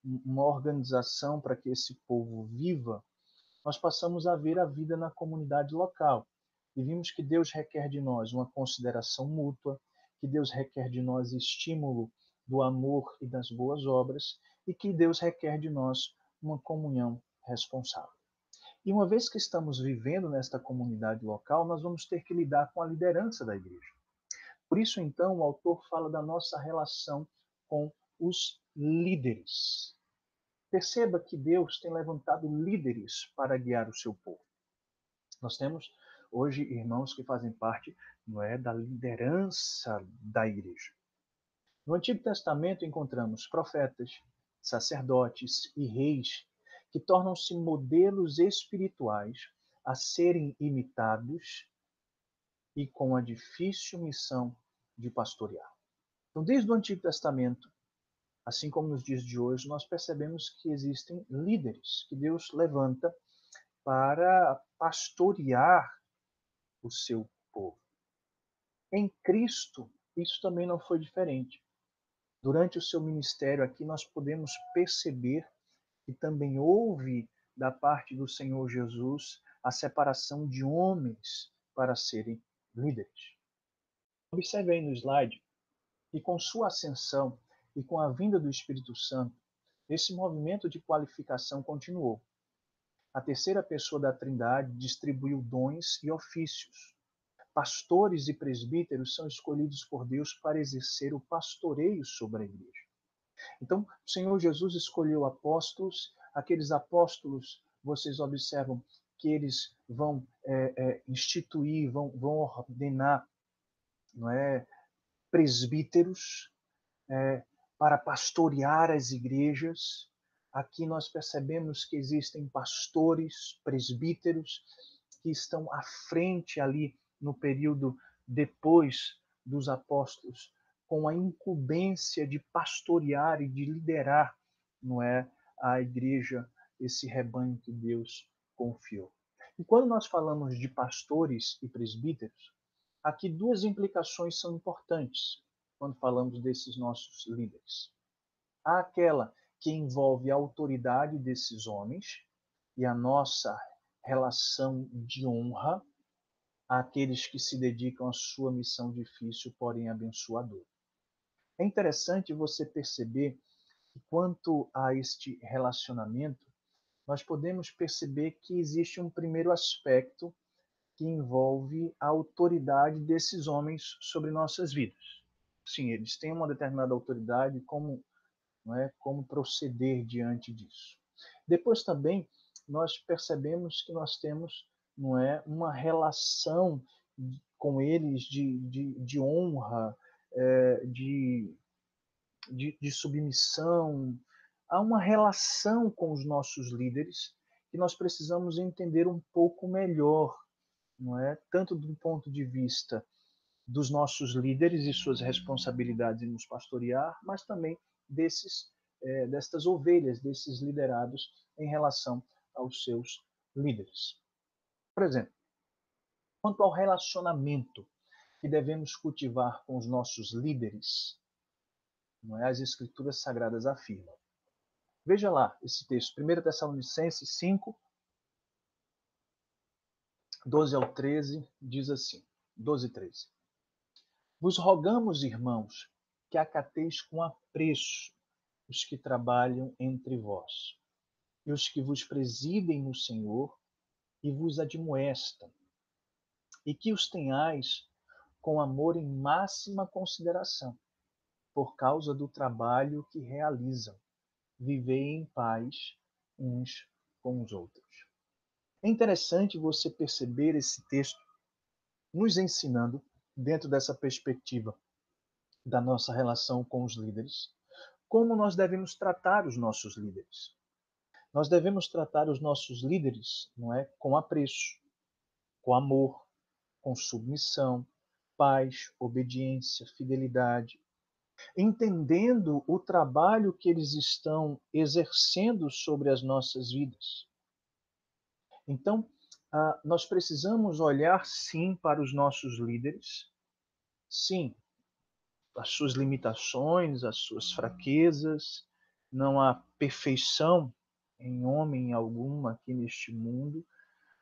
uma organização para que esse povo viva, nós passamos a ver a vida na comunidade local. E vimos que Deus requer de nós uma consideração mútua, que Deus requer de nós estímulo do amor e das boas obras, e que Deus requer de nós uma comunhão responsável. E uma vez que estamos vivendo nesta comunidade local, nós vamos ter que lidar com a liderança da igreja. Por isso, então, o autor fala da nossa relação com os líderes. Perceba que Deus tem levantado líderes para guiar o seu povo. Nós temos hoje irmãos que fazem parte, não é, da liderança da igreja. No Antigo Testamento encontramos profetas, sacerdotes e reis que tornam-se modelos espirituais a serem imitados e com a difícil missão de pastorear. Então, desde o Antigo Testamento, assim como nos dias de hoje, nós percebemos que existem líderes que Deus levanta para pastorear o seu povo. Em Cristo, isso também não foi diferente. Durante o seu ministério aqui, nós podemos perceber que também houve, da parte do Senhor Jesus, a separação de homens para serem líderes. Observe aí no slide que, com sua ascensão e com a vinda do Espírito Santo, esse movimento de qualificação continuou. A terceira pessoa da Trindade distribuiu dons e ofícios. Pastores e presbíteros são escolhidos por Deus para exercer o pastoreio sobre a igreja. Então, o Senhor Jesus escolheu apóstolos. Aqueles apóstolos, vocês observam que eles vão instituir, vão ordenar, não é, presbíteros para pastorear as igrejas. Aqui nós percebemos que existem pastores, presbíteros, que estão à frente ali no período depois dos apóstolos, com a incumbência de pastorear e de liderar, não é, a igreja, esse rebanho que Deus confiou. E quando nós falamos de pastores e presbíteros, aqui duas implicações são importantes quando falamos desses nossos líderes. Há aquela que envolve a autoridade desses homens e a nossa relação de honra àqueles que se dedicam à sua missão difícil, porém abençoadora. É interessante você perceber que, quanto a este relacionamento, nós podemos perceber que existe um primeiro aspecto que envolve a autoridade desses homens sobre nossas vidas. Sim, eles têm uma determinada autoridade, não é, como proceder diante disso. Depois também nós percebemos que nós temos, não é, uma relação com eles de honra, de submissão. Há uma relação com os nossos líderes que nós precisamos entender um pouco melhor, não é? Tanto do ponto de vista dos nossos líderes e suas responsabilidades em nos pastorear, mas também destas ovelhas, desses liderados em relação aos seus líderes. Por exemplo, quanto ao relacionamento que devemos cultivar com os nossos líderes, não é? As Escrituras Sagradas afirmam. Veja lá esse texto, 1 Tessalonicenses 5, 12 ao 13, diz assim, 12 e 13. Vos rogamos, irmãos, que acateis com apreço os que trabalham entre vós, e os que vos presidem no Senhor e vos admoestam, e que os tenhais com amor em máxima consideração, por causa do trabalho que realizam. Vivei em paz uns com os outros. É interessante você perceber esse texto nos ensinando, dentro dessa perspectiva da nossa relação com os líderes, como nós devemos tratar os nossos líderes. Nós devemos tratar os nossos líderes, não é, com apreço, com amor, com submissão, paz, obediência, fidelidade, entendendo o trabalho que eles estão exercendo sobre as nossas vidas. Então, nós precisamos olhar, sim, para os nossos líderes, sim, as suas limitações, as suas fraquezas, não há perfeição em homem algum aqui neste mundo,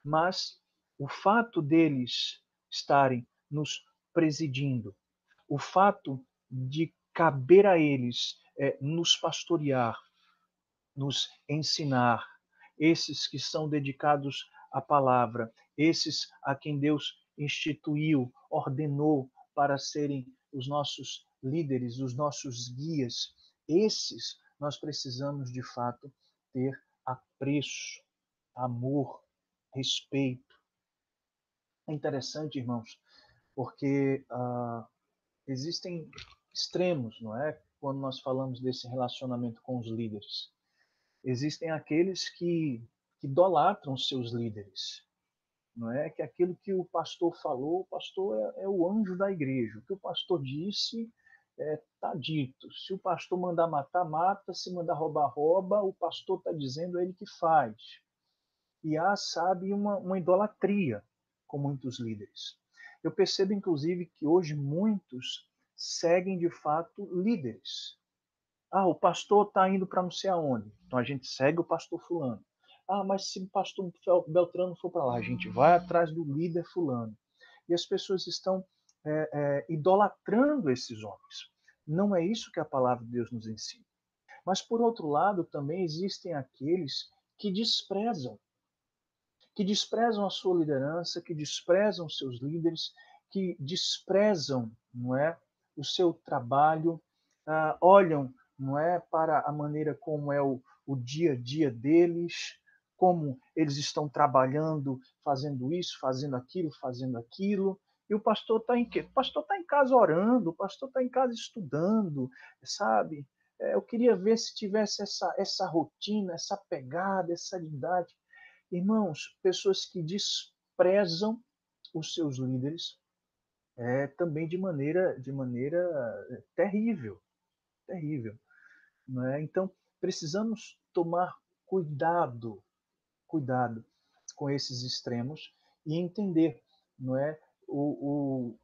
mas o fato deles estarem nos presidindo, o fato de caber a eles nos pastorear, nos ensinar, esses que são dedicados à palavra, esses a quem Deus instituiu, ordenou para serem os nossos líderes, os nossos guias, esses nós precisamos de fato ter apreço, amor, respeito. É interessante, irmãos, porque existem extremos, não é? Quando nós falamos desse relacionamento com os líderes. Existem aqueles que idolatram seus líderes, não é? Que aquilo que o pastor falou, o pastor é o anjo da igreja. O que o pastor disse está dito. Se o pastor mandar matar, mata. Se mandar roubar, rouba. O pastor está dizendo, é ele que faz. E há, sabe, uma idolatria com muitos líderes. Eu percebo, inclusive, que hoje muitos seguem, de fato, líderes. Ah, o pastor está indo para não sei aonde. Então a gente segue o pastor fulano. Ah, mas se o pastor Beltrano for para lá, a gente vai atrás do líder fulano. E as pessoas estão idolatrando esses homens. Não é isso que a palavra de Deus nos ensina. Mas, por outro lado, também existem aqueles que desprezam a sua liderança, que desprezam seus líderes, que desprezam, não é, o seu trabalho, olham, não é, para a maneira como é o dia a dia deles, como eles estão trabalhando, fazendo isso, fazendo aquilo. E o pastor está em quê? O pastor está em casa orando, o pastor está em casa estudando, sabe? Eu queria ver se tivesse essa rotina, essa pegada, essa idade. Irmãos, pessoas que desprezam os seus líderes também de maneira terrível, terrível, não é? Então, precisamos tomar cuidado, cuidado com esses extremos e entender, não é, o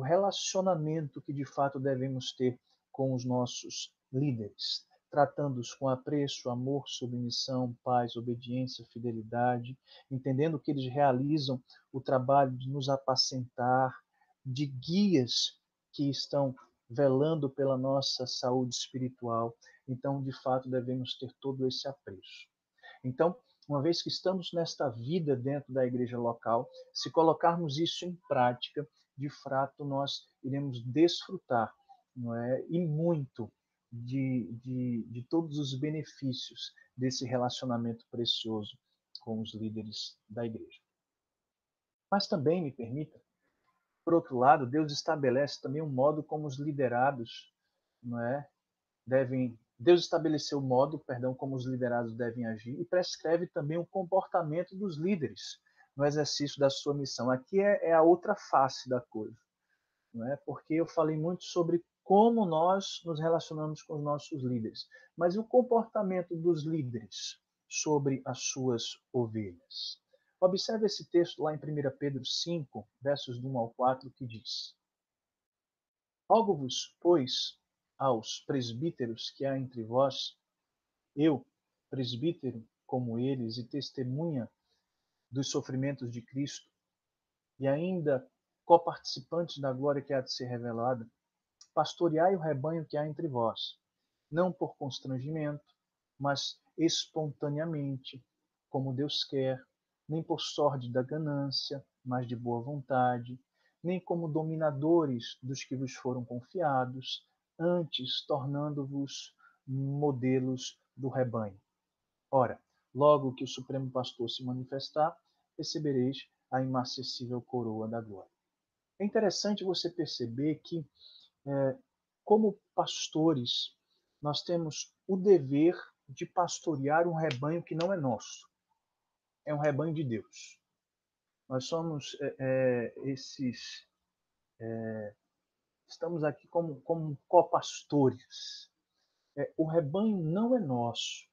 relacionamento que de fato devemos ter com os nossos líderes, tratando-os com apreço, amor, submissão, paz, obediência, fidelidade, entendendo que eles realizam o trabalho de nos apacentar, de guias que estão velando pela nossa saúde espiritual. Então, de fato, devemos ter todo esse apreço. Então, uma vez que estamos nesta vida dentro da igreja local, se colocarmos isso em prática, de fato nós iremos desfrutar, não é? E muito de todos os benefícios desse relacionamento precioso com os líderes da igreja. Mas também, me permita, por outro lado, Deus estabelece também um modo como os liderados, não é, Deus estabeleceu o modo, perdão, como os liderados devem agir e prescreve também o comportamento dos líderes no exercício da sua missão. Aqui é a outra face da coisa, não é? Porque eu falei muito sobre como nós nos relacionamos com os nossos líderes, mas e o comportamento dos líderes sobre as suas ovelhas? Observe esse texto lá em 1 Pedro 5, versos do 1 ao 4, que diz: Rogo-vos, pois, aos presbíteros que há entre vós, eu, presbítero como eles e testemunha dos sofrimentos de Cristo, e ainda coparticipantes da glória que há de ser revelada, pastoreai o rebanho que há entre vós, não por constrangimento, mas espontaneamente, como Deus quer, nem por sorte da ganância, mas de boa vontade, nem como dominadores dos que vos foram confiados, antes tornando-vos modelos do rebanho. Ora, logo que o Supremo Pastor se manifestar, recebereis a inacessível coroa da glória. É interessante você perceber que, como pastores, nós temos o dever de pastorear um rebanho que não é nosso, é um rebanho de Deus. Nós somos estamos aqui como copastores. O rebanho não é nosso.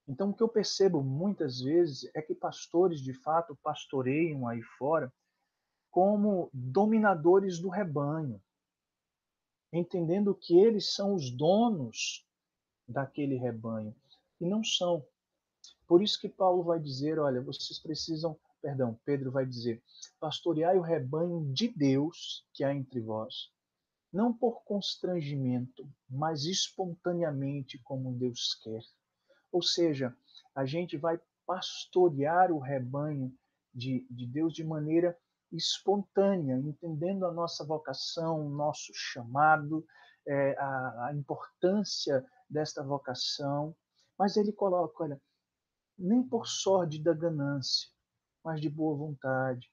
Então, o que eu percebo muitas vezes é que pastores, de fato, pastoreiam aí fora como dominadores do rebanho, entendendo que eles são os donos daquele rebanho, e não são. Por isso que Paulo vai dizer, olha, vocês precisam, perdão, Pedro vai dizer, pastoreai o rebanho de Deus que há entre vós, não por constrangimento, mas espontaneamente como Deus quer. Ou seja, a gente vai pastorear o rebanho de Deus de maneira espontânea, entendendo a nossa vocação, o nosso chamado, a importância desta vocação. Mas ele coloca, olha, nem por sorte da ganância, mas de boa vontade.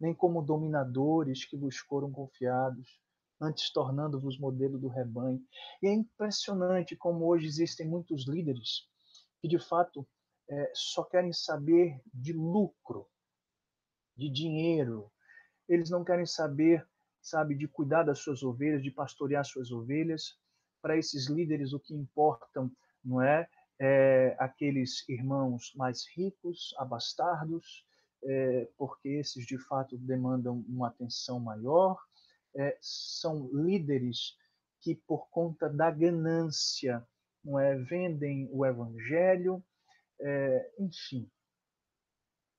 nem como dominadores que vos foram confiados, antes tornando-vos modelo do rebanho. E é impressionante como hoje existem muitos líderes que, de fato, só querem saber de lucro, de dinheiro. Eles não querem saber, sabe, de cuidar das suas ovelhas, de pastorear suas ovelhas. Para esses líderes, o que importam não é aqueles irmãos mais ricos, abastardos, porque esses de fato demandam uma atenção maior. São líderes que, por conta da ganância, não vendem o evangelho, enfim.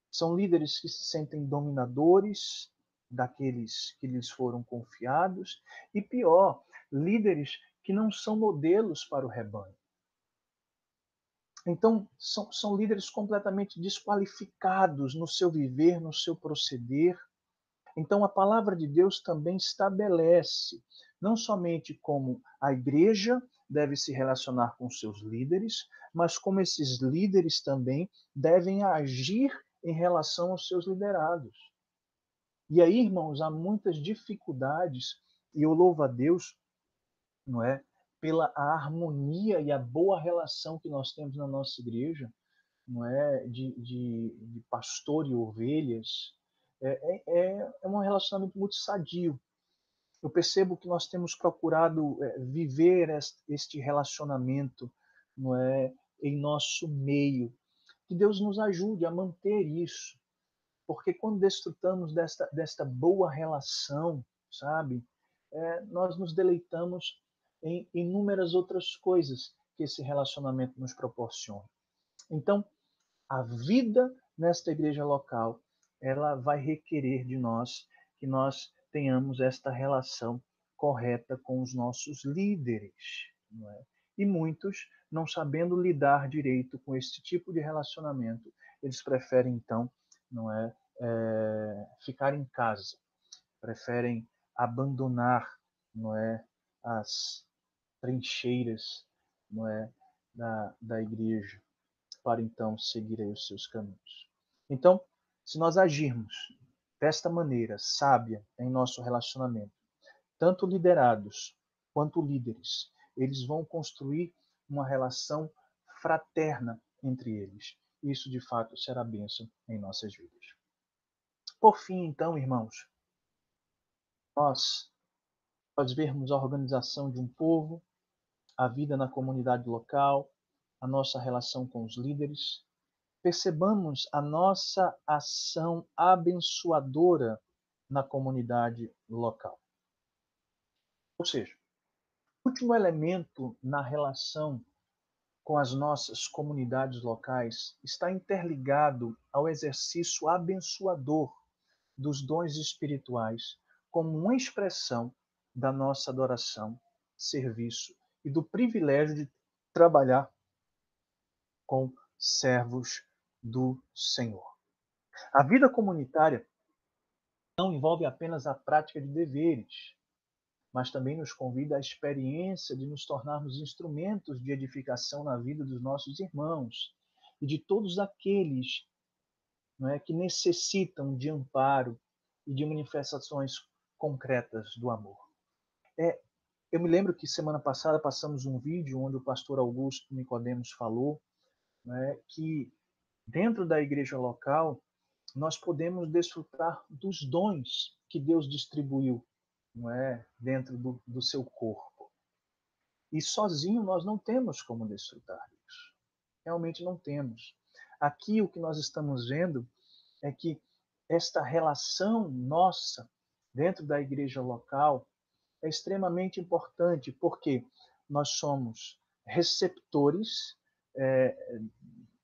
São líderes que se sentem dominadores daqueles que lhes foram confiados e, pior, líderes que não são modelos para o rebanho. Então, são líderes completamente desqualificados no seu viver, no seu proceder. Então, a palavra de Deus também estabelece não somente como a igreja deve se relacionar com seus líderes, mas como esses líderes também devem agir em relação aos seus liderados. E aí, irmãos, há muitas dificuldades, e eu louvo a Deus, não é, pela a harmonia e a boa relação que nós temos na nossa igreja, não é, de pastor e ovelhas. É um relacionamento muito sadio. Eu percebo que nós temos procurado viver este relacionamento, não é, em nosso meio. Que Deus nos ajude a manter isso, porque quando desfrutamos desta boa relação, sabe, nós nos deleitamos em inúmeras outras coisas que esse relacionamento nos proporciona. Então, a vida nesta igreja local, ela vai requerer de nós que nós tenhamos esta relação correta com os nossos líderes, não é? E muitos, não sabendo lidar direito com este tipo de relacionamento, eles preferem então, não ficar em casa, preferem abandonar, não é, as trincheiras, não é, da igreja, para então seguir aí os seus caminhos. Então, se nós agirmos desta maneira sábia em nosso relacionamento, tanto liderados quanto líderes, eles vão construir uma relação fraterna entre eles. Isso, de fato, será bênção em nossas vidas. Por fim, então, irmãos, nós vermos a organização de um povo, a vida na comunidade local, a nossa relação com os líderes, percebamos a nossa ação abençoadora na comunidade local. Ou seja, o último elemento na relação com as nossas comunidades locais está interligado ao exercício abençoador dos dons espirituais como uma expressão da nossa adoração, serviço e do privilégio de trabalhar com servos do Senhor. A vida comunitária não envolve apenas a prática de deveres, mas também nos convida à experiência de nos tornarmos instrumentos de edificação na vida dos nossos irmãos e de todos aqueles, não é, que necessitam de amparo e de manifestações concretas do amor. Eu me lembro que semana passada passamos um vídeo onde o pastor Augusto Nicodemos falou, né, que dentro da igreja local nós podemos desfrutar dos dons que Deus distribuiu, não é, dentro do seu corpo. E sozinho nós não temos como desfrutar disso. Realmente não temos. Aqui o que nós estamos vendo é que esta relação nossa dentro da igreja local é extremamente importante, porque nós somos receptores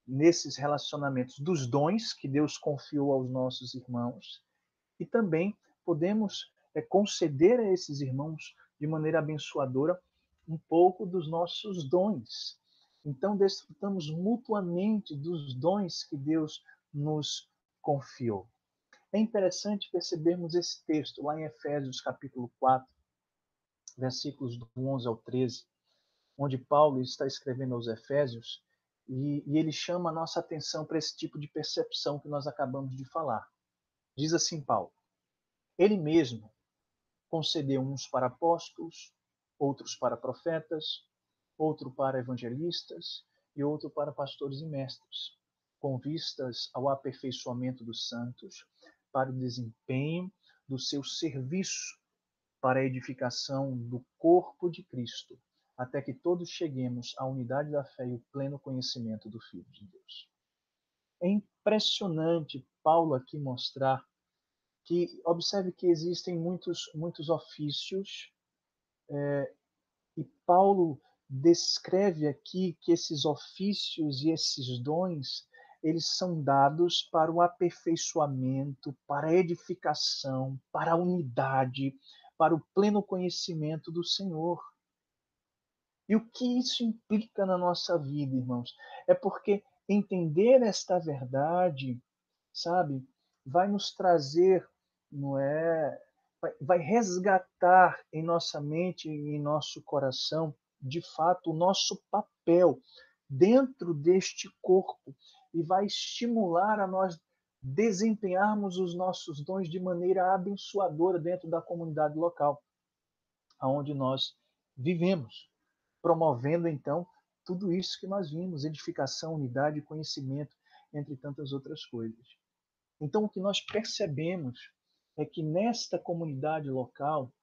nesses relacionamentos dos dons que Deus confiou aos nossos irmãos e também podemos conceder a esses irmãos de maneira abençoadora um pouco dos nossos dons. Então desfrutamos mutuamente dos dons que Deus nos confiou. É interessante percebermos esse texto lá em Efésios capítulo 4, versículos do 11 ao 13, onde Paulo está escrevendo aos Efésios e ele chama a nossa atenção para esse tipo de percepção que nós acabamos de falar. Diz assim Paulo: Ele mesmo concedeu uns para apóstolos, outros para profetas, outro para evangelistas e outro para pastores e mestres, com vistas ao aperfeiçoamento dos santos, para o desempenho do seu serviço, para a edificação do corpo de Cristo, até que todos cheguemos à unidade da fé e o pleno conhecimento do Filho de Deus. É impressionante Paulo aqui mostrar que, observe que existem muitos ofícios, e Paulo descreve aqui que esses ofícios e esses dons, eles são dados para o aperfeiçoamento, para a edificação, para a unidade, para o pleno conhecimento do Senhor. E o que isso implica na nossa vida, irmãos? É porque entender esta verdade, sabe, vai nos trazer, não é, vai resgatar em nossa mente e em nosso coração, de fato, o nosso papel dentro deste corpo e vai estimular a nós desempenharmos os nossos dons de maneira abençoadora dentro da comunidade local, aonde nós vivemos, promovendo então tudo isso que nós vimos, edificação, unidade e conhecimento, entre tantas outras coisas. Então, o que nós percebemos é que nesta comunidade local,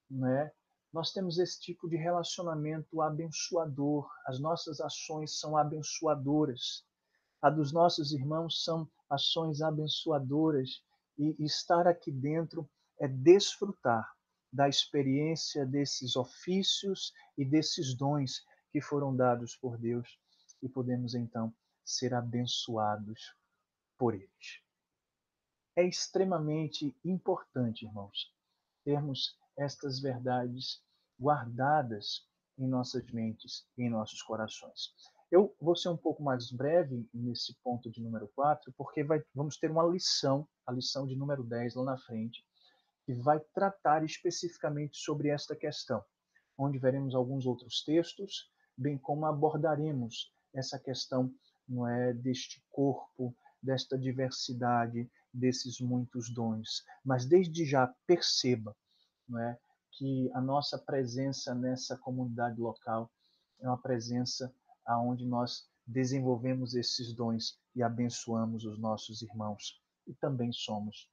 né, nós temos esse tipo de relacionamento abençoador. As nossas ações são abençoadoras. A dos nossos irmãos são ações abençoadoras. E estar aqui dentro é desfrutar da experiência desses ofícios e desses dons que foram dados por Deus e podemos então ser abençoados por eles. É extremamente importante, irmãos, termos estas verdades guardadas em nossas mentes e em nossos corações. Eu vou ser um pouco mais breve nesse ponto de número 4, porque vamos ter uma lição, a lição de número 10 lá na frente, que vai tratar especificamente sobre esta questão, onde veremos alguns outros textos, bem como abordaremos essa questão, não é, deste corpo, desta diversidade, desses muitos dons. Mas desde já perceba, não é, que a nossa presença nessa comunidade local é uma presença aonde nós desenvolvemos esses dons e abençoamos os nossos irmãos e também somos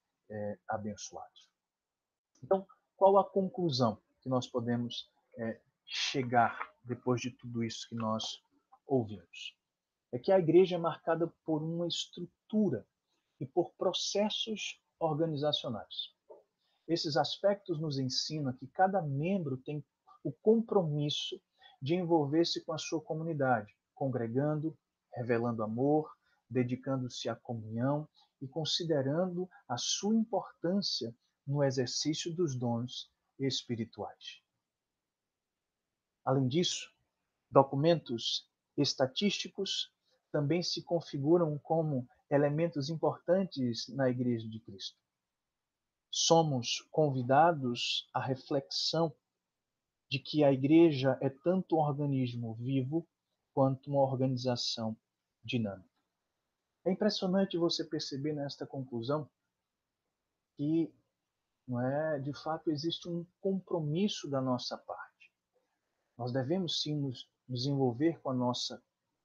abençoados. Então, qual a conclusão que nós podemos chegar depois de tudo isso que nós ouvimos? É que a igreja é marcada por uma estrutura e por processos organizacionais. Esses aspectos nos ensinam que cada membro tem o compromisso de envolver-se com a sua comunidade, congregando, revelando amor, dedicando-se à comunhão e considerando a sua importância no exercício dos dons espirituais. Além disso, documentos estatísticos também se configuram como elementos importantes na Igreja de Cristo. Somos convidados à reflexão de que a igreja é tanto um organismo vivo quanto uma organização dinâmica. É impressionante você perceber nesta conclusão que, não é, de fato existe um compromisso da nossa parte. Nós devemos sim nos envolver com a nossa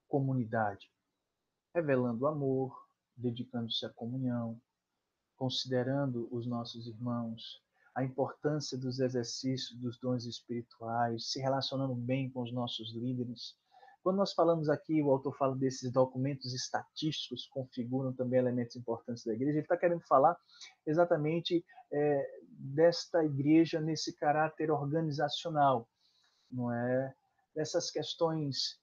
comunidade, revelando amor, dedicando-se à comunhão, considerando os nossos irmãos, a importância dos exercícios dos dons espirituais, se relacionando bem com os nossos líderes. Quando nós falamos aqui, o autor fala desses documentos estatísticos que configuram também elementos importantes da igreja, ele está querendo falar exatamente desta igreja nesse caráter organizacional, não é? Dessas questões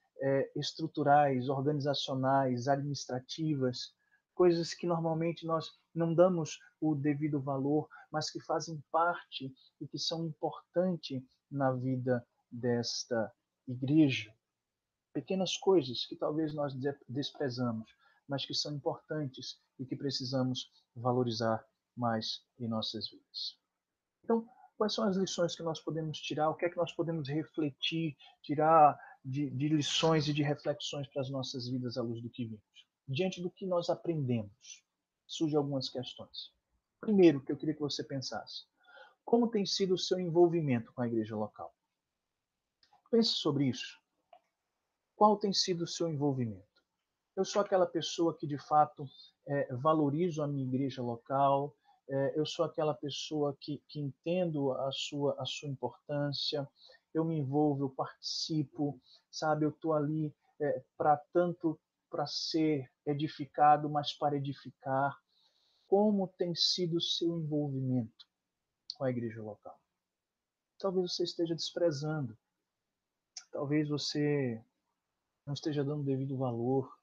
estruturais, organizacionais, administrativas, coisas que normalmente nós não damos o devido valor, mas que fazem parte e que são importantes na vida desta igreja. Pequenas coisas que talvez nós desprezamos, mas que são importantes e que precisamos valorizar mais em nossas vidas. Então, quais são as lições que nós podemos tirar? O que é que nós podemos refletir, tirar de lições e de reflexões para as nossas vidas à luz do que vimos? Diante do que nós aprendemos, surgem algumas questões. Primeiro, que eu queria que você pensasse, como tem sido o seu envolvimento com a igreja local? Pense sobre isso. Qual tem sido o seu envolvimento? Eu sou aquela pessoa que, de fato, valorizo a minha igreja local, eu sou aquela pessoa que entendo a sua importância, eu me envolvo, eu participo, sabe? Eu estou ali para tanto para ser edificado, mas para edificar. Como tem sido o seu envolvimento com a igreja local? Talvez você esteja desprezando, talvez você não esteja dando devido valor.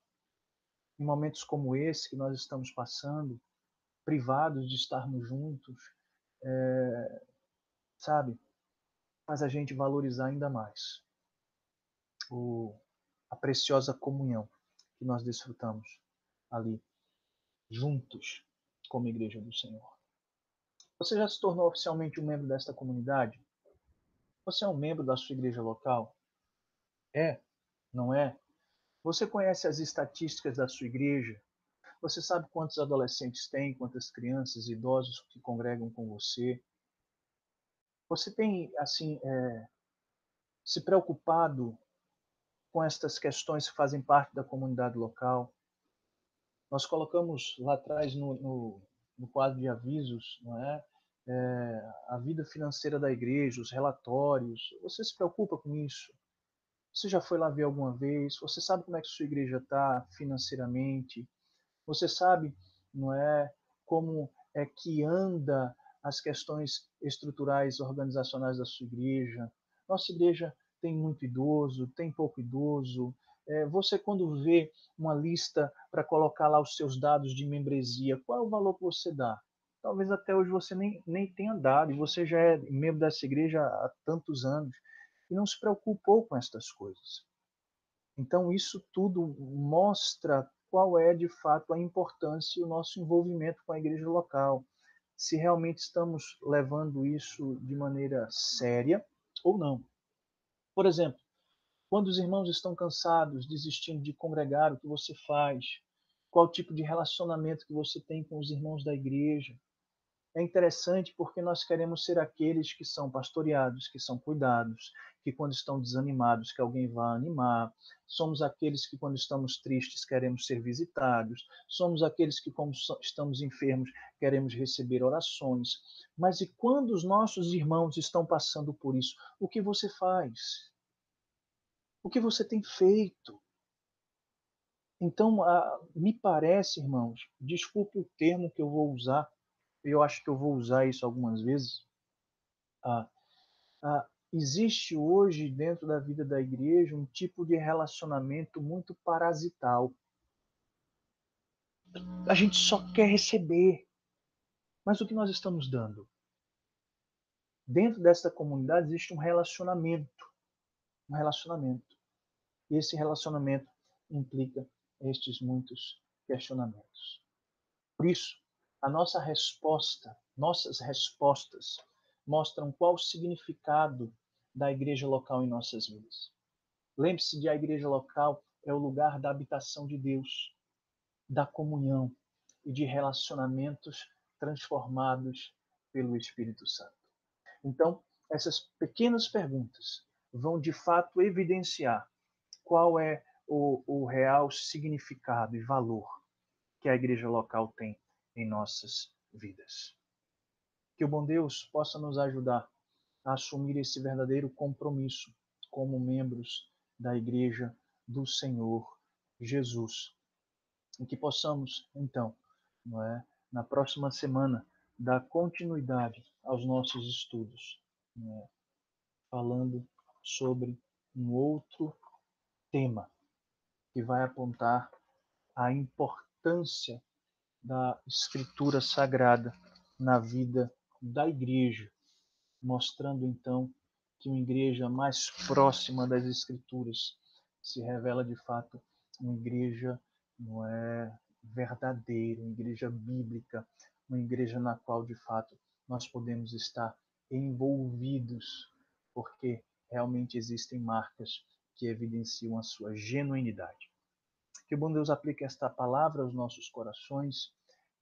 Em momentos como esse que nós estamos passando, privados de estarmos juntos, sabe? Faz a gente valorizar ainda mais o, a preciosa comunhão que nós desfrutamos ali, juntos, como Igreja do Senhor. Você já se tornou oficialmente um membro desta comunidade? Você é um membro da sua igreja local? É? Não é? Você conhece as estatísticas da sua igreja? Você sabe quantos adolescentes tem, quantas crianças e idosos que congregam com você? Você tem, assim, se preocupado com estas questões que fazem parte da comunidade local? Nós colocamos lá atrás no quadro de avisos, não é? A vida financeira da igreja, os relatórios. Você se preocupa com isso? Você já foi lá ver alguma vez? Você sabe como é que sua igreja está financeiramente? Você sabe, não é, como é que anda as questões estruturais organizacionais da sua igreja? Nossa igreja tem muito idoso, tem pouco idoso. Você, quando vê uma lista para colocar lá os seus dados de membresia, qual é o valor que você dá? Talvez até hoje você nem tenha dado, e você já é membro dessa igreja há tantos anos, e não se preocupou com estas coisas. Então, isso tudo mostra qual é, de fato, a importância e o nosso envolvimento com a igreja local. Se realmente estamos levando isso de maneira séria ou não. Por exemplo, quando os irmãos estão cansados, desistindo de congregar, o que você faz? Qual tipo de relacionamento que você tem com os irmãos da igreja? É interessante porque nós queremos ser aqueles que são pastoreados, que são cuidados, que quando estão desanimados, que alguém vá animar. Somos aqueles que quando estamos tristes queremos ser visitados. Somos aqueles que quando estamos enfermos queremos receber orações. Mas e quando os nossos irmãos estão passando por isso? O que você faz? O que você tem feito? Então, me parece, irmãos, desculpe o termo que eu vou usar, eu acho que eu vou usar isso algumas vezes. Ah, existe hoje dentro da vida da igreja um tipo de relacionamento muito parasital. A gente só quer receber, mas o que nós estamos dando? Dentro dessa comunidade existe um relacionamento, um relacionamento. E esse relacionamento implica estes muitos questionamentos. Por isso, a nossa resposta, nossas respostas mostram qual o significado da igreja local em nossas vidas. Lembre-se de a igreja local é o lugar da habitação de Deus, da comunhão e de relacionamentos transformados pelo Espírito Santo. Então, essas pequenas perguntas vão de fato evidenciar qual é o real significado e valor que a igreja local tem em nossas vidas. Que o bom Deus possa nos ajudar a assumir esse verdadeiro compromisso como membros da Igreja do Senhor Jesus. E que possamos, então, não é, na próxima semana, dar continuidade aos nossos estudos, não é, falando sobre um outro tema que vai apontar a importância da Escritura Sagrada na vida da igreja, mostrando então que uma igreja mais próxima das Escrituras se revela de fato uma igreja não é verdadeira, uma igreja bíblica, uma igreja na qual de fato nós podemos estar envolvidos, porque realmente existem marcas que evidenciam a sua genuinidade. Que o bom Deus aplique esta palavra aos nossos corações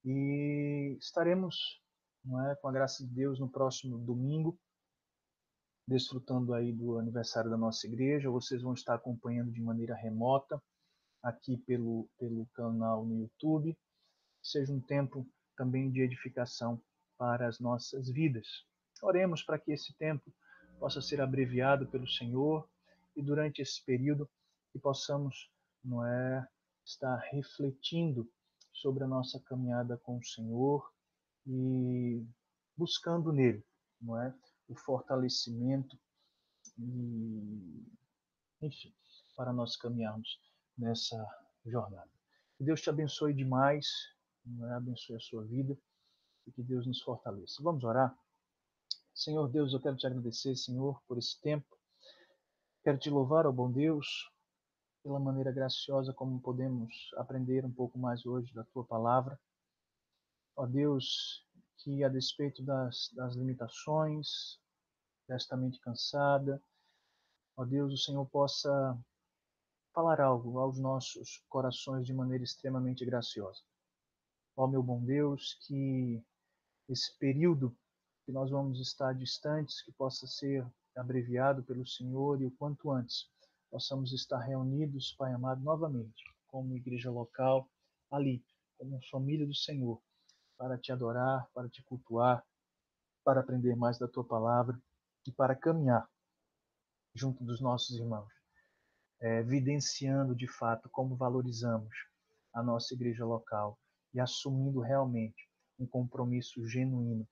e estaremos não é? Com a graça de Deus, no próximo domingo, desfrutando aí do aniversário da nossa igreja. Vocês vão estar acompanhando de maneira remota aqui pelo canal no YouTube. Seja um tempo também de edificação para as nossas vidas. Oremos para que esse tempo possa ser abreviado pelo Senhor e durante esse período que possamos, não é, estar refletindo sobre a nossa caminhada com o Senhor e buscando nele, não é, o fortalecimento e, enfim, para nós caminharmos nessa jornada. Que Deus te abençoe demais, não é, abençoe a sua vida e que Deus nos fortaleça. Vamos orar? Senhor Deus, eu quero te agradecer, Senhor, por esse tempo. Quero te louvar, ó bom Deus, pela maneira graciosa como podemos aprender um pouco mais hoje da tua palavra. Ó Deus, que a despeito das limitações, desta mente cansada, ó Deus, o Senhor possa falar algo aos nossos corações de maneira extremamente graciosa. Ó meu bom Deus, que esse período que nós vamos estar distantes, que possa ser abreviado pelo Senhor e o quanto antes possamos estar reunidos, Pai amado, novamente, como igreja local, ali, como família do Senhor, para te adorar, para te cultuar, para aprender mais da tua palavra e para caminhar junto dos nossos irmãos, evidenciando de fato como valorizamos a nossa igreja local e assumindo realmente um compromisso genuíno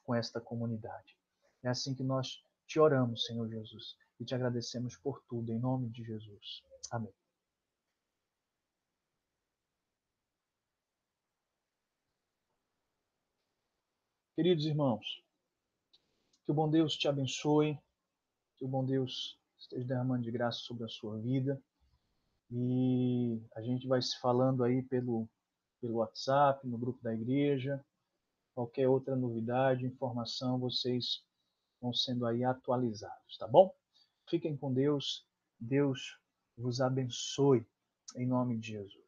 com esta comunidade. É assim que nós te oramos, Senhor Jesus, e te agradecemos por tudo, em nome de Jesus. Amém. Queridos irmãos, que o bom Deus te abençoe, que o bom Deus esteja derramando de graça sobre a sua vida, e a gente vai se falando aí pelo WhatsApp, no grupo da igreja, qualquer outra novidade, informação, vocês vão sendo aí atualizados, tá bom? Fiquem com Deus, Deus vos abençoe, em nome de Jesus.